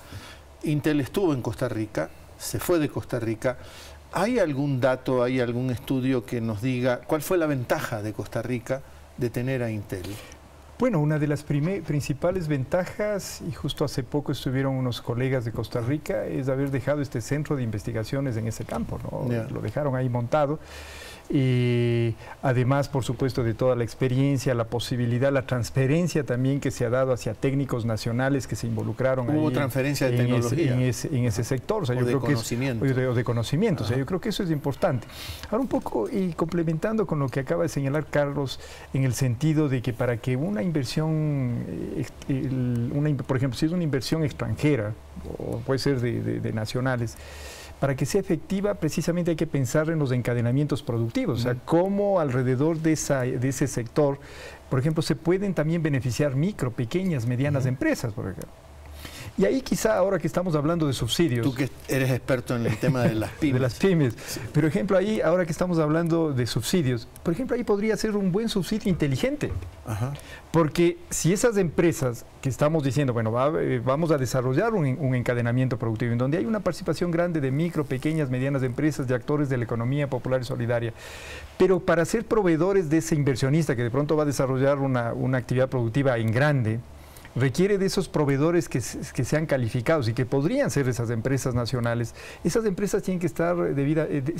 Intel estuvo en Costa Rica, se fue de Costa Rica. ¿Hay algún dato, hay algún estudio que nos diga cuál fue la ventaja de Costa Rica de tener a Intel? Bueno, una de las principales ventajas, y justo hace poco estuvieron unos colegas de Costa Rica, es haber dejado este centro de investigaciones en ese campo, ¿no? Lo dejaron ahí montado. además, por supuesto, de toda la experiencia, la posibilidad, la transferencia también que se ha dado hacia técnicos nacionales que se involucraron. Hubo transferencia de tecnología. En ese sector. O sea, yo creo que de conocimiento. O sea, yo creo que eso es importante. Ahora un poco, y complementando con lo que acaba de señalar Carlos, en el sentido de que para que una inversión, por ejemplo, si es una inversión extranjera, o puede ser de nacionales, para que sea efectiva, precisamente hay que pensar en los encadenamientos productivos, o sea, cómo alrededor de ese sector, por ejemplo, se pueden también beneficiar micro, pequeñas, medianas empresas, por ejemplo. Y ahí quizá ahora que estamos hablando de subsidios... Tú que eres experto en el tema de las pymes. De las pymes. Sí. Por ejemplo, ahí, ahora que estamos hablando de subsidios, por ejemplo, ahí podría ser un buen subsidio inteligente. Ajá. Porque si esas empresas que estamos diciendo, bueno, vamos a desarrollar un encadenamiento productivo en donde hay una participación grande de micro, pequeñas, medianas empresas, de actores de la economía popular y solidaria, pero para ser proveedores de ese inversionista que de pronto va a desarrollar una actividad productiva en grande, requiere de esos proveedores que sean calificados y que podrían ser esas empresas nacionales. Esas empresas tienen que estar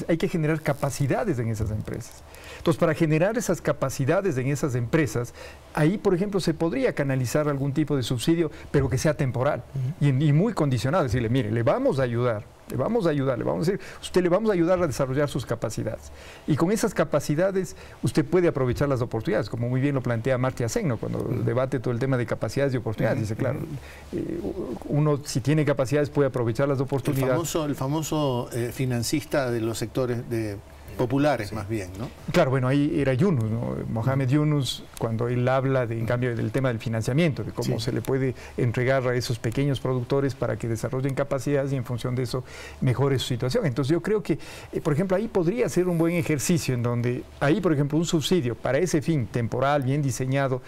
hay que generar capacidades en esas empresas. Entonces, para generar esas capacidades en esas empresas, ahí, por ejemplo, se podría canalizar algún tipo de subsidio, pero que sea temporal y muy condicionado. Decirle, mire, le vamos a ayudar, le vamos a decir, usted le vamos a ayudar a desarrollar sus capacidades. Y con esas capacidades usted puede aprovechar las oportunidades, como muy bien lo plantea Amartya Sen, ¿no? Cuando debate todo el tema de capacidades y oportunidades. Dice, claro, uno si tiene capacidades puede aprovechar las oportunidades. El famoso financista de los sectores populares, más bien, ¿no? Claro, bueno, ahí era Yunus, ¿no? Mohamed Yunus, cuando él habla, en cambio, del tema del financiamiento, de cómo se le puede entregar a esos pequeños productores para que desarrollen capacidades y en función de eso mejore su situación. Entonces yo creo que, por ejemplo, ahí podría ser un buen ejercicio en donde, ahí, por ejemplo, un subsidio para ese fin temporal, bien diseñado,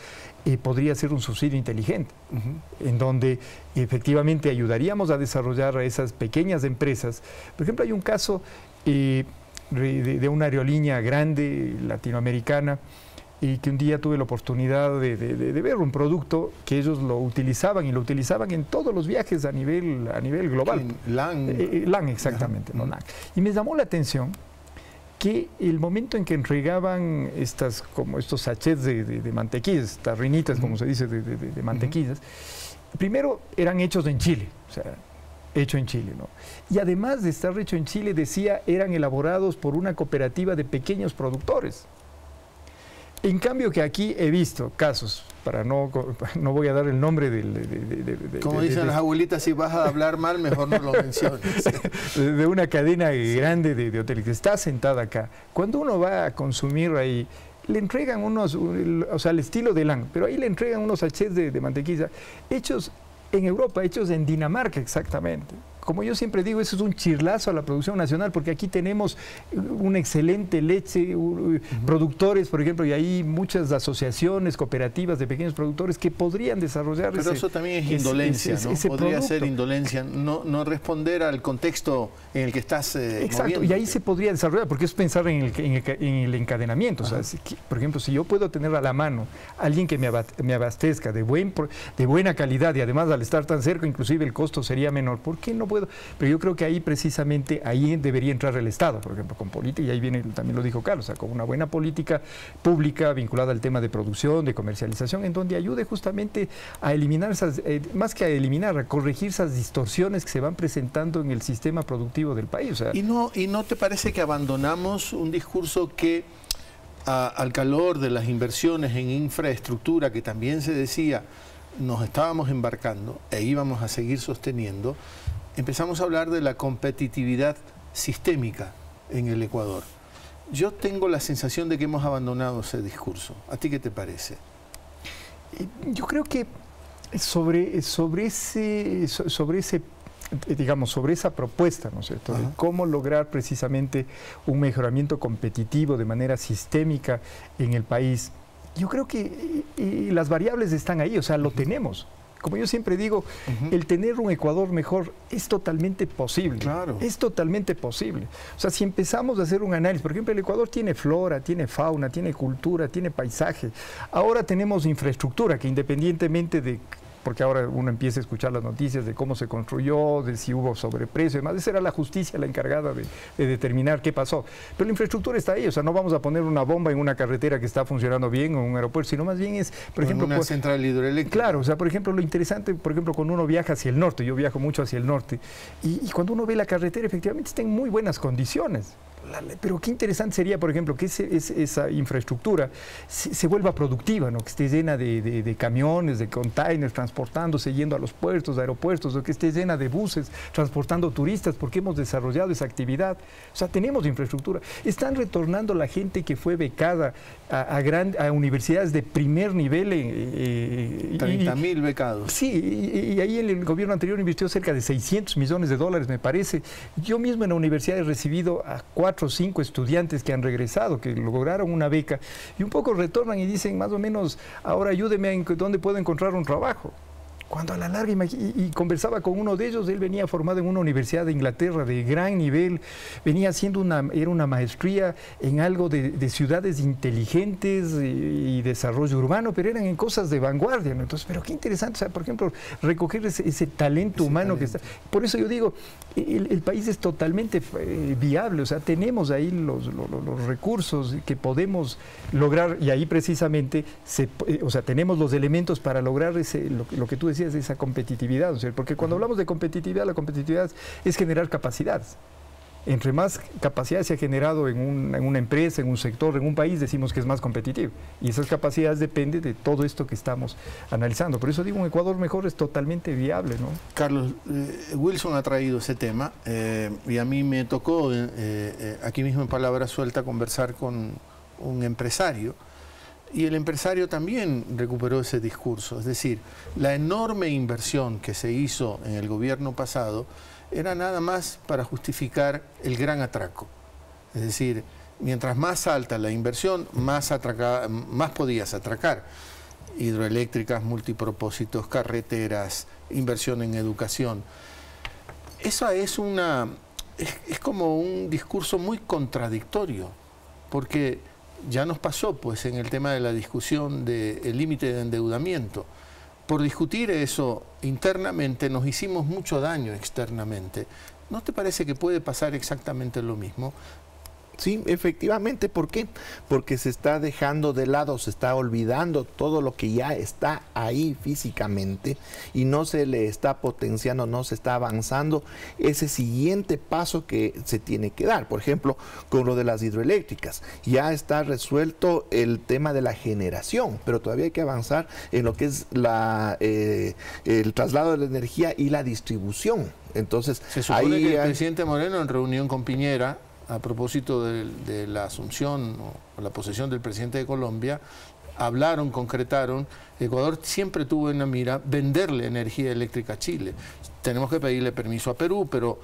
podría ser un subsidio inteligente, en donde efectivamente ayudaríamos a desarrollar a esas pequeñas empresas. Por ejemplo, hay un caso de una aerolínea grande latinoamericana y que un día tuve la oportunidad de ver un producto que ellos lo utilizaban en todos los viajes a nivel global. LAN, exactamente. No, LAN. Y me llamó la atención que el momento en que entregaban como estos sachets de mantequillas, tarrinitas, como se dice, de mantequillas, primero eran hechos en Chile, o sea, hecho en Chile, ¿no? Y además de estar hecho en Chile, decía, eran elaborados por una cooperativa de pequeños productores. En cambio que aquí he visto casos, no voy a dar el nombre como dicen las abuelitas, si vas a hablar mal, mejor no lo menciones. De una cadena grande de hoteles que está sentada acá. Cuando uno va a consumir ahí, le entregan o sea, al estilo de LAN, pero ahí le entregan unos sachets de mantequilla hechos en Europa, hechos en Dinamarca exactamente. Como yo siempre digo, eso es un chirlazo a la producción nacional, porque aquí tenemos una excelente leche, productores, por ejemplo, y hay muchas asociaciones, cooperativas de pequeños productores que podrían desarrollar Pero eso también es indolencia, ¿no? Podría ser indolencia, no responder al contexto en el que estás Exacto, moviendo. Y ahí se podría desarrollar, porque es pensar en el encadenamiento. O sea, por ejemplo, si yo puedo tener a la mano a alguien que me abastezca de buena calidad y además al estar tan cerca, inclusive el costo sería menor, ¿por qué no puedo? Pero yo creo que ahí precisamente, ahí debería entrar el Estado, por ejemplo, con política, y ahí viene, también lo dijo Carlos, o sea, con una buena política pública vinculada al tema de producción, de comercialización, en donde ayude justamente a eliminar más que a eliminar, a corregir esas distorsiones que se van presentando en el sistema productivo del país. O sea, ¿Y no te parece que abandonamos un discurso que al calor de las inversiones en infraestructura, que también se decía, nos estábamos embarcando e íbamos a seguir sosteniendo, empezamos a hablar de la competitividad sistémica en el Ecuador? Yo tengo la sensación de que hemos abandonado ese discurso. ¿A ti qué te parece? Yo creo que sobre esa propuesta, ¿no es cierto?, de cómo lograr precisamente un mejoramiento competitivo de manera sistémica en el país, yo creo que las variables están ahí, o sea, lo tenemos. Como yo siempre digo, el tener un Ecuador mejor es totalmente posible. Claro. Es totalmente posible. O sea, si empezamos a hacer un análisis, por ejemplo, el Ecuador tiene flora, tiene fauna, tiene cultura, tiene paisaje. Ahora tenemos infraestructura que independientemente de porque ahora uno empieza a escuchar las noticias de cómo se construyó, de si hubo sobreprecio y demás. Esa era la justicia la encargada de determinar qué pasó. Pero la infraestructura está ahí, o sea, no vamos a poner una bomba en una carretera que está funcionando bien o en un aeropuerto, sino más bien es, por ejemplo... una central hidroeléctrica. Claro, o sea, por ejemplo, lo interesante, por ejemplo, cuando uno viaja hacia el norte, yo viajo mucho hacia el norte, y cuando uno ve la carretera, efectivamente está en muy buenas condiciones. Pero qué interesante sería, por ejemplo, que esa infraestructura se vuelva productiva, ¿no? Que esté llena de camiones, de containers, transportándose, yendo a los puertos, aeropuertos, o que esté llena de buses, transportando turistas, porque hemos desarrollado esa actividad. O sea, tenemos infraestructura. Están retornando la gente que fue becada a universidades de primer nivel. 30.000 becados. Sí, y ahí el gobierno anterior invirtió cerca de $600 millones, me parece. Yo mismo en la universidad he recibido a 4 o 5 estudiantes que han regresado, que lograron una beca, y un poco retornan y dicen, más o menos, ahora ayúdeme a dónde puedo encontrar un trabajo. Cuando a la larga, y conversaba con uno de ellos, él venía formado en una universidad de Inglaterra de gran nivel, venía haciendo era una maestría en algo de ciudades inteligentes y desarrollo urbano, pero eran en cosas de vanguardia, ¿no? Entonces, pero qué interesante, o sea, por ejemplo, recoger ese talento humano que está. Por eso yo digo, el país es totalmente viable, o sea, tenemos ahí los recursos que podemos lograr, y ahí precisamente, o sea, tenemos los elementos para lograr lo que tú decías, de esa competitividad, o sea, porque cuando hablamos de competitividad, la competitividad es generar capacidades. Entre más capacidades se ha generado en una empresa, en un sector, en un país, decimos que es más competitivo. Y esas capacidades dependen de todo esto que estamos analizando. Por eso digo, un Ecuador mejor es totalmente viable, ¿no? Carlos, Wilson ha traído ese tema y a mí me tocó aquí mismo en Palabra Suelta conversar con un empresario. Y el empresario también recuperó ese discurso, es decir, la enorme inversión que se hizo en el gobierno pasado era nada más para justificar el gran atraco. Es decir, mientras más alta la inversión, más podías atracar. Hidroeléctricas, multipropósitos, carreteras, inversión en educación. Eso es como un discurso muy contradictorio, porque ya nos pasó pues en el tema de la discusión del límite de endeudamiento. Por discutir eso internamente nos hicimos mucho daño externamente. ¿No te parece que puede pasar exactamente lo mismo? Sí, efectivamente. ¿Por qué? Porque se está dejando de lado, se está olvidando todo lo que ya está ahí físicamente y no se le está potenciando, no se está avanzando ese siguiente paso que se tiene que dar. Por ejemplo, con lo de las hidroeléctricas, ya está resuelto el tema de la generación, pero todavía hay que avanzar en lo que es el traslado de la energía y la distribución. Entonces, se supone que el presidente Moreno, en reunión con Piñera, a propósito de la asunción o la posesión del presidente de Colombia, hablaron, concretaron. Ecuador siempre tuvo en la mira venderle energía eléctrica a Chile. Tenemos que pedirle permiso a Perú, pero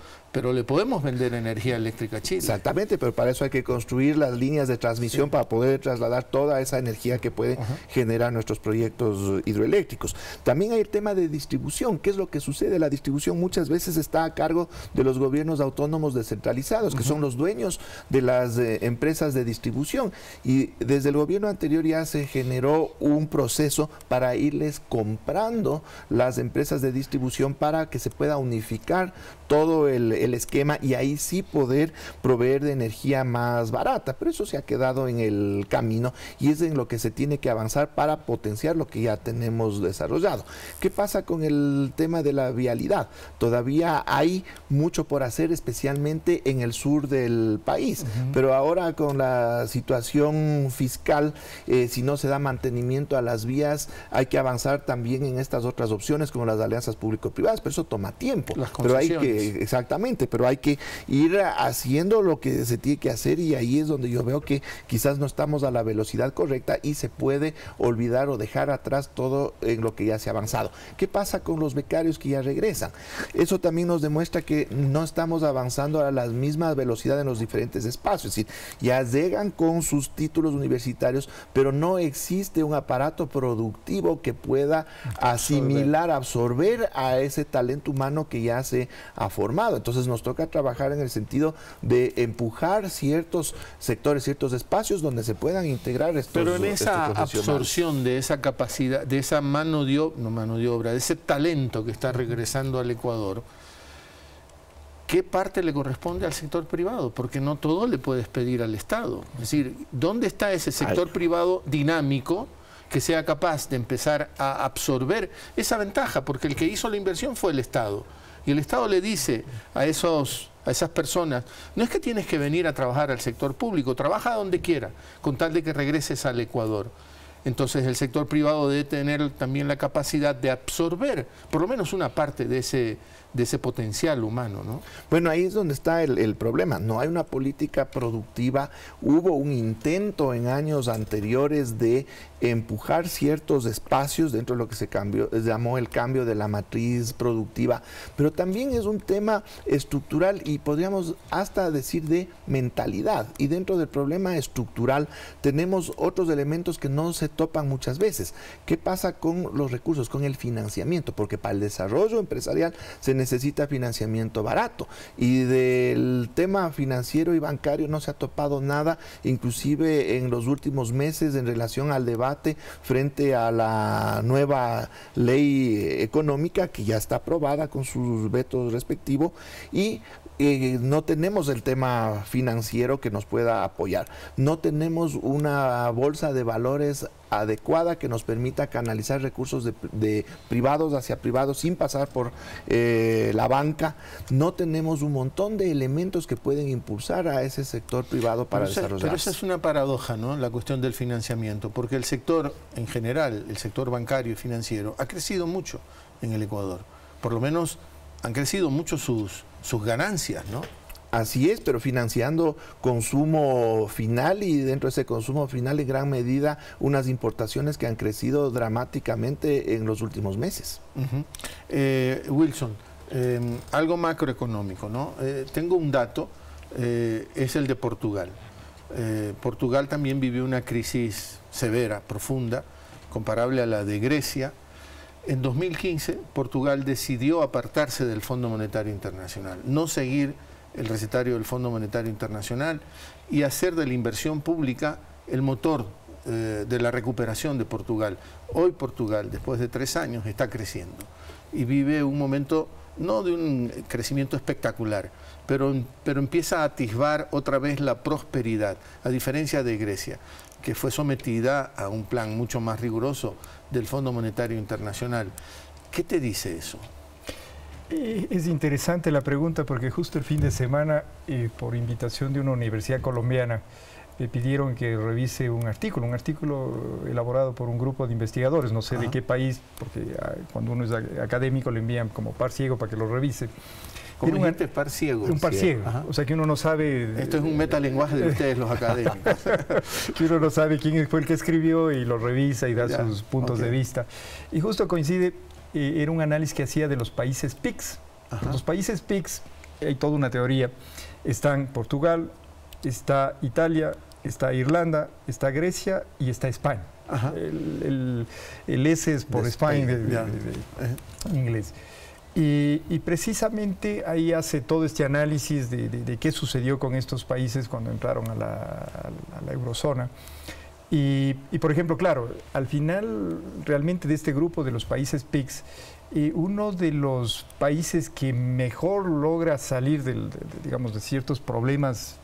le podemos vender energía eléctrica a Chile. Exactamente, pero para eso hay que construir las líneas de transmisión para poder trasladar toda esa energía que puede generar nuestros proyectos hidroeléctricos. También hay el tema de distribución. ¿Qué es lo que sucede? La distribución muchas veces está a cargo de los gobiernos autónomos descentralizados, que son los dueños de las empresas de distribución. Y desde el gobierno anterior ya se generó un proceso para irles comprando las empresas de distribución para que se pueda unificar todo el esquema y ahí sí poder proveer de energía más barata, pero eso se ha quedado en el camino y es en lo que se tiene que avanzar para potenciar lo que ya tenemos desarrollado. ¿Qué pasa con el tema de la vialidad? Todavía hay mucho por hacer, especialmente en el sur del país, pero ahora con la situación fiscal, si no se da mantenimiento a las vías, hay que avanzar también en estas otras opciones como las alianzas público-privadas, pero eso toma tiempo. Pero hay que, exactamente, pero hay que ir haciendo lo que se tiene que hacer y ahí es donde yo veo que quizás no estamos a la velocidad correcta y se puede olvidar o dejar atrás todo en lo que ya se ha avanzado. ¿Qué pasa con los becarios que ya regresan? Eso también nos demuestra que no estamos avanzando a la misma velocidad en los diferentes espacios, es decir, ya llegan con sus títulos universitarios, pero no existe un aparato productivo que pueda asimilar, absorber a ese talento talento humano que ya se ha formado. Entonces nos toca trabajar en el sentido de empujar ciertos sectores, ciertos espacios donde se puedan integrar estos Pero en esa profesionales. absorción de esa capacidad, de esa mano de obra, de ese talento que está regresando al Ecuador, ¿qué parte le corresponde al sector privado? Porque no todo le puedes pedir al Estado. Es decir, ¿dónde está ese sector privado dinámico que sea capaz de empezar a absorber esa ventaja? Porque el que hizo la inversión fue el Estado. Y el Estado le dice a esas personas, no es que tienes que venir a trabajar al sector público, trabaja donde quiera, con tal de que regreses al Ecuador. Entonces el sector privado debe tener también la capacidad de absorber por lo menos una parte de ese potencial humano, ¿no? Bueno, ahí es donde está el problema. No hay una política productiva. Hubo un intento en años anteriores de empujar ciertos espacios dentro de lo que se llamó el cambio de la matriz productiva, pero también es un tema estructural y podríamos hasta decir de mentalidad. Y dentro del problema estructural tenemos otros elementos que no se topan muchas veces. ¿Qué pasa con los recursos, con el financiamiento? Porque para el desarrollo empresarial se necesita financiamiento barato y del tema financiero y bancario no se ha topado nada, inclusive en los últimos meses en relación al debate frente a la nueva ley económica que ya está aprobada con sus vetos respectivos y no tenemos el tema financiero que nos pueda apoyar. No tenemos una bolsa de valores adecuada que nos permita canalizar recursos de privados hacia privados sin pasar por la banca. No tenemos un montón de elementos que pueden impulsar a ese sector privado para desarrollarse. Pero esa es una paradoja, ¿no? La cuestión del financiamiento, porque el sector en general, el sector bancario y financiero, ha crecido mucho en el Ecuador. Por lo menos han crecido mucho sus ganancias, ¿no? Así es, pero financiando consumo final y dentro de ese consumo final en gran medida unas importaciones que han crecido dramáticamente en los últimos meses. Wilson, algo macroeconómico, ¿no? Tengo un dato, es el de Portugal. Portugal también vivió una crisis severa, profunda, comparable a la de Grecia. En 2015, Portugal decidió apartarse del Fondo Monetario Internacional, no seguir el recetario del Fondo Monetario Internacional y hacer de la inversión pública el motor de la recuperación de Portugal. Hoy Portugal, después de 3 años, está creciendo y vive un momento, no de un crecimiento espectacular, pero empieza a atisbar otra vez la prosperidad, a diferencia de Grecia, que fue sometida a un plan mucho más riguroso del Fondo Monetario Internacional. ¿Qué te dice eso? Es interesante la pregunta porque justo el fin de semana, por invitación de una universidad colombiana, me pidieron que revise un artículo elaborado por un grupo de investigadores, no sé de qué país, porque cuando uno es académico le envían como par ciego para que lo revise. Como dijiste, par ciego. Un par ciego, o sea que uno no sabe... Esto es un metalenguaje de ustedes los académicos. Que uno no sabe quién fue el que escribió y lo revisa y da sus puntos de vista. Y justo coincide, era un análisis que hacía de los países PICS. Los países PICS, hay toda una teoría, están Portugal, está Italia, está Irlanda, está Grecia y está España. El S es por España en inglés. Y precisamente ahí hace todo este análisis de qué sucedió con estos países cuando entraron a la eurozona. Y por ejemplo, claro, al final realmente de este grupo de los países PICS, uno de los países que mejor logra salir digamos, de ciertos problemas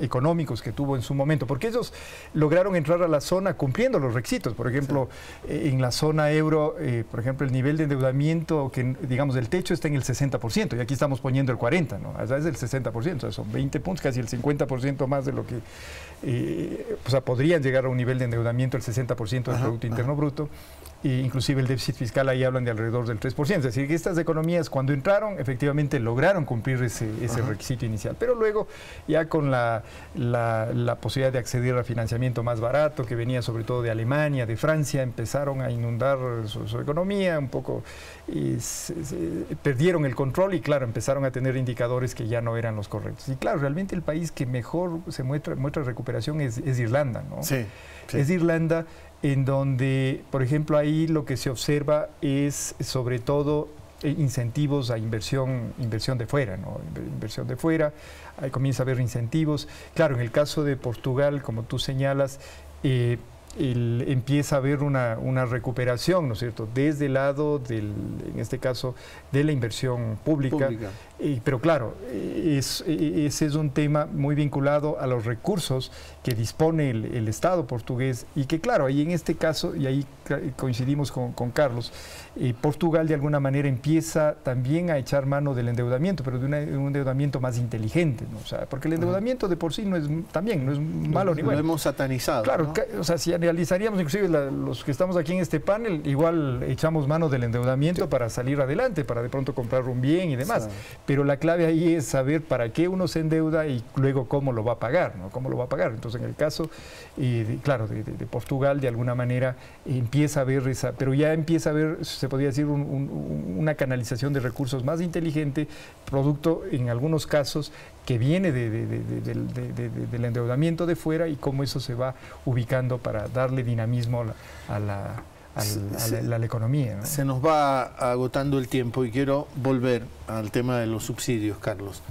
económicos que tuvo en su momento, porque ellos lograron entrar a la zona cumpliendo los requisitos. Por ejemplo, en la zona euro, por ejemplo, el nivel de endeudamiento, que digamos el techo está en el 60%, y aquí estamos poniendo el 40%, ¿no? Allá es el 60%, o sea, son 20 puntos, casi el 50% más de lo que, o sea, podrían llegar a un nivel de endeudamiento del 60% del Producto Interno Bruto. Inclusive el déficit fiscal ahí hablan de alrededor del 3%, es decir, que estas economías cuando entraron efectivamente lograron cumplir ese requisito inicial, pero luego ya con la posibilidad de acceder a financiamiento más barato que venía sobre todo de Alemania, de Francia, empezaron a inundar su economía un poco y perdieron el control y claro, empezaron a tener indicadores que ya no eran los correctos. Y claro, realmente el país que mejor se muestra recuperación es Irlanda, ¿no? Sí. Es Irlanda, en donde, por ejemplo, ahí lo que se observa es sobre todo incentivos a inversión de fuera, ¿no? Inversión de fuera, ahí comienza a haber incentivos. Claro, en el caso de Portugal, como tú señalas, empieza a haber una recuperación, ¿no es cierto?, desde el lado, en este caso, de la inversión pública. Pero claro, ese es un tema muy vinculado a los recursos que dispone el Estado portugués y que claro, ahí en este caso, y ahí coincidimos con Carlos, Portugal de alguna manera empieza también a echar mano del endeudamiento, pero de un endeudamiento más inteligente, ¿no? O sea, porque el endeudamiento de por sí no es malo ni bueno. Lo hemos satanizado, claro, ¿no? O sea, si analizaríamos inclusive los que estamos aquí en este panel, igual echamos mano del endeudamiento para salir adelante, para de pronto comprar un bien y demás. Pero la clave ahí es saber para qué uno se endeuda y luego cómo lo va a pagar, ¿no? Cómo lo va a pagar. Entonces, en el caso, claro, de Portugal, de alguna manera empieza a haber pero ya empieza a haber, se podría decir, una canalización de recursos más inteligente, producto, en algunos casos, que viene del endeudamiento de fuera y cómo eso se va ubicando para darle dinamismo a la economía, ¿no? Se nos va agotando el tiempo y quiero volver al tema de los subsidios, Carlos.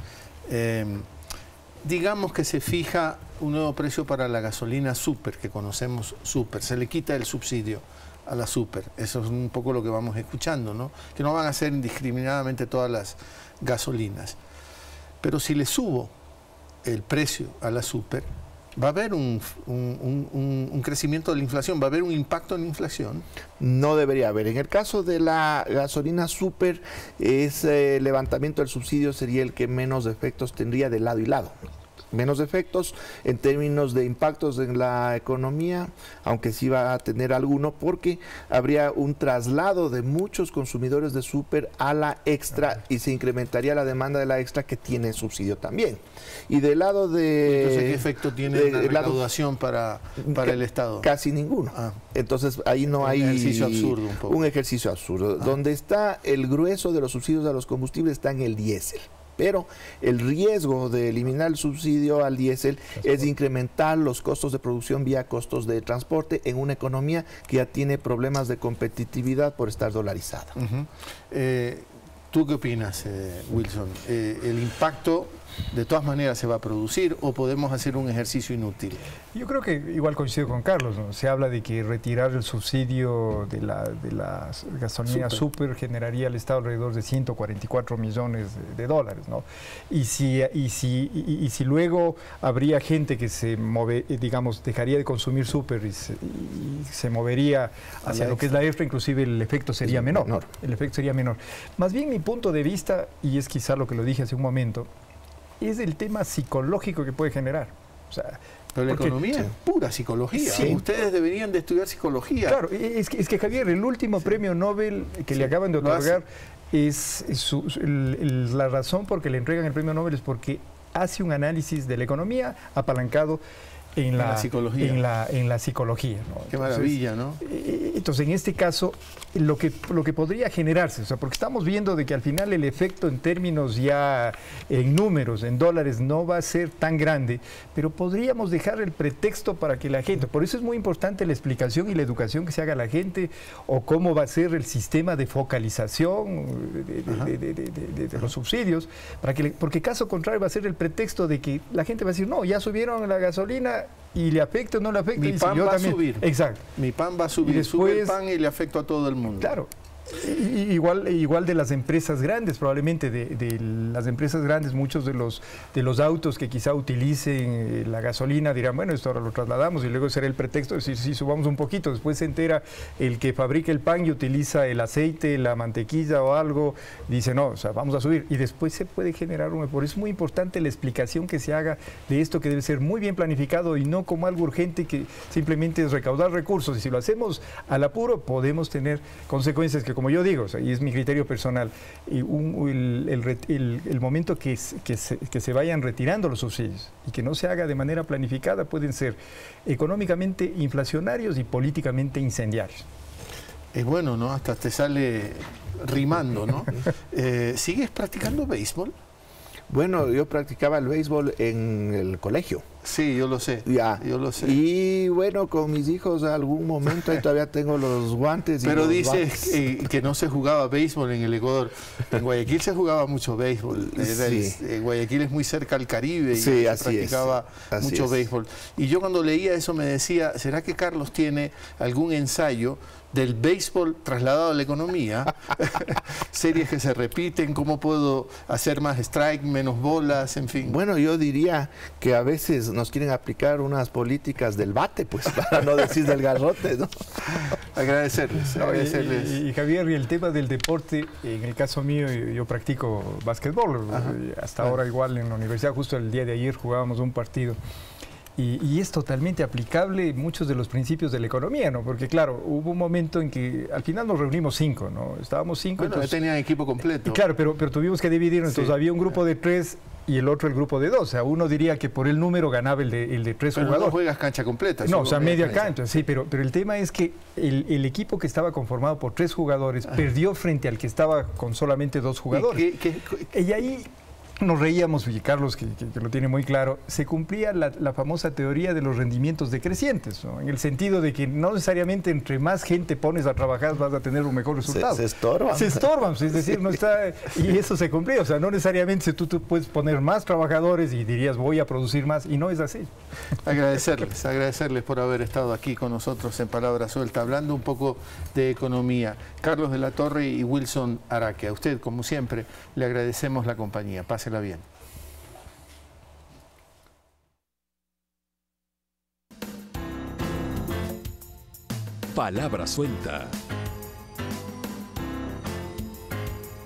Digamos que se fija un nuevo precio para la gasolina super, que conocemos super, se le quita el subsidio a la super. Eso es un poco lo que vamos escuchando, ¿no? Que no van a ser indiscriminadamente todas las gasolinas. Pero si le subo el precio a la super, ¿va a haber un crecimiento de la inflación? ¿Va a haber un impacto en la inflación? No debería haber. En el caso de la gasolina super, ese levantamiento del subsidio sería el que menos efectos tendría de lado y lado. Menos efectos en términos de impactos en la economía, aunque sí va a tener alguno, porque habría un traslado de muchos consumidores de súper a la extra y se incrementaría la demanda de la extra, que tiene subsidio también. Y del lado de... Entonces, ¿qué efecto tiene la recaudación para el Estado? Casi ninguno. Entonces, ahí no hay... Un ejercicio absurdo un poco. Un ejercicio absurdo. Donde está el grueso de los subsidios a los combustibles está en el diésel. Pero el riesgo de eliminar el subsidio al diésel es incrementar los costos de producción vía costos de transporte en una economía que ya tiene problemas de competitividad por estar dolarizada. ¿Tú qué opinas, Wilson? ¿El impacto de todas maneras se va a producir o podemos hacer un ejercicio inútil? Yo creo que igual coincido con Carlos, ¿no? Se habla de que retirar el subsidio de la gasolina super generaría al Estado alrededor de 144 millones de dólares, ¿no? Y si luego habría gente que digamos, dejaría de consumir super y se movería hacia lo que es la extra, inclusive el efecto sería menor. El efecto sería menor. Más bien, mi punto de vista, y es quizá lo que lo dije hace un momento, es el tema psicológico que puede generar. O sea, pero la economía es pura psicología. Sí. Ustedes deberían de estudiar psicología. Claro, es que Javier, el último premio Nobel que le acaban de otorgar la razón por que le entregan el premio Nobel es porque hace un análisis de la economía apalancado en la psicología. En la psicología, ¿no? Qué maravilla, ¿no? Entonces, en este caso, lo que podría generarse, o sea, porque estamos viendo de que al final el efecto en términos ya en números, en dólares, no va a ser tan grande, pero podríamos dejar el pretexto para que la gente, por eso es muy importante la explicación y la educación que se haga a la gente, o cómo va a ser el sistema de focalización de los subsidios, porque caso contrario va a ser el pretexto de que la gente va a decir, no, ya subieron la gasolina, y le afecta o no le afecta. Mi pan va a subir. Exacto. Mi pan va a subir. Y después, sube el pan y le afecta a todo el mundo. Claro. Igual de las empresas grandes, probablemente de las empresas grandes, muchos de los autos que quizá utilicen la gasolina dirán, bueno, esto ahora lo trasladamos y luego será el pretexto de decir, sí, subamos un poquito. Después se entera el que fabrica el pan y utiliza el aceite, la mantequilla o algo, dice, no, o sea, vamos a subir. Y después se puede generar por eso es muy importante la explicación que se haga de esto, que debe ser muy bien planificado y no como algo urgente que simplemente es recaudar recursos. Y si lo hacemos al apuro, podemos tener consecuencias que, como yo digo, o sea, y es mi criterio personal, el momento que se vayan retirando los subsidios y que no se haga de manera planificada pueden ser económicamente inflacionarios y políticamente incendiarios. Es bueno, ¿no? Hasta te sale rimando, ¿no? ¿Sigues practicando béisbol? Bueno, yo practicaba el béisbol en el colegio. Sí, yo lo sé. Ya. Yo lo sé. Y bueno, con mis hijos algún momento ahí todavía tengo los guantes. Pero dices que no se jugaba béisbol en el Ecuador. En Guayaquil se jugaba mucho béisbol. Sí. Guayaquil es muy cerca al Caribe y sí, se practicaba mucho béisbol. Y yo cuando leía eso me decía, ¿será que Carlos tiene algún ensayo del béisbol trasladado a la economía? Series que se repiten, cómo puedo hacer más strike, menos bolas, en fin. Bueno, yo diría que a veces nos quieren aplicar unas políticas del bate, pues, para no decir del garrote, ¿no? Agradecerles. Y Javier, y el tema del deporte, en el caso mío, yo practico básquetbol. Hasta ahora igual en la universidad, justo el día de ayer jugábamos un partido. Y es totalmente aplicable muchos de los principios de la economía, ¿no? Porque claro, hubo un momento en que al final nos reunimos 5, ¿no? Estábamos 5. Bueno, entonces tenían equipo completo. Claro, pero tuvimos que dividirnos. Entonces había un grupo de 3 y el otro el grupo de 2. O sea, uno diría que por el número ganaba el de 3 jugadores. No juegas cancha completa. No, o sea, media cancha, sí, pero el tema es que el equipo que estaba conformado por 3 jugadores perdió frente al que estaba con solamente 2 jugadores. Y ahí nos reíamos, y Carlos, que lo tiene muy claro, se cumplía la famosa teoría de los rendimientos decrecientes, ¿no? En el sentido de que no necesariamente entre más gente pones a trabajar vas a tener un mejor resultado. Se estorban. Se estorban, es decir, no está... Y eso se cumplía, o sea, no necesariamente tú puedes poner más trabajadores y dirías voy a producir más, y no es así. Agradecerles por haber estado aquí con nosotros en Palabra Suelta, hablando un poco de economía. Carlos de la Torre y Wilson Araque, a usted, como siempre, le agradecemos la compañía. Pásela bien. Palabra Suelta.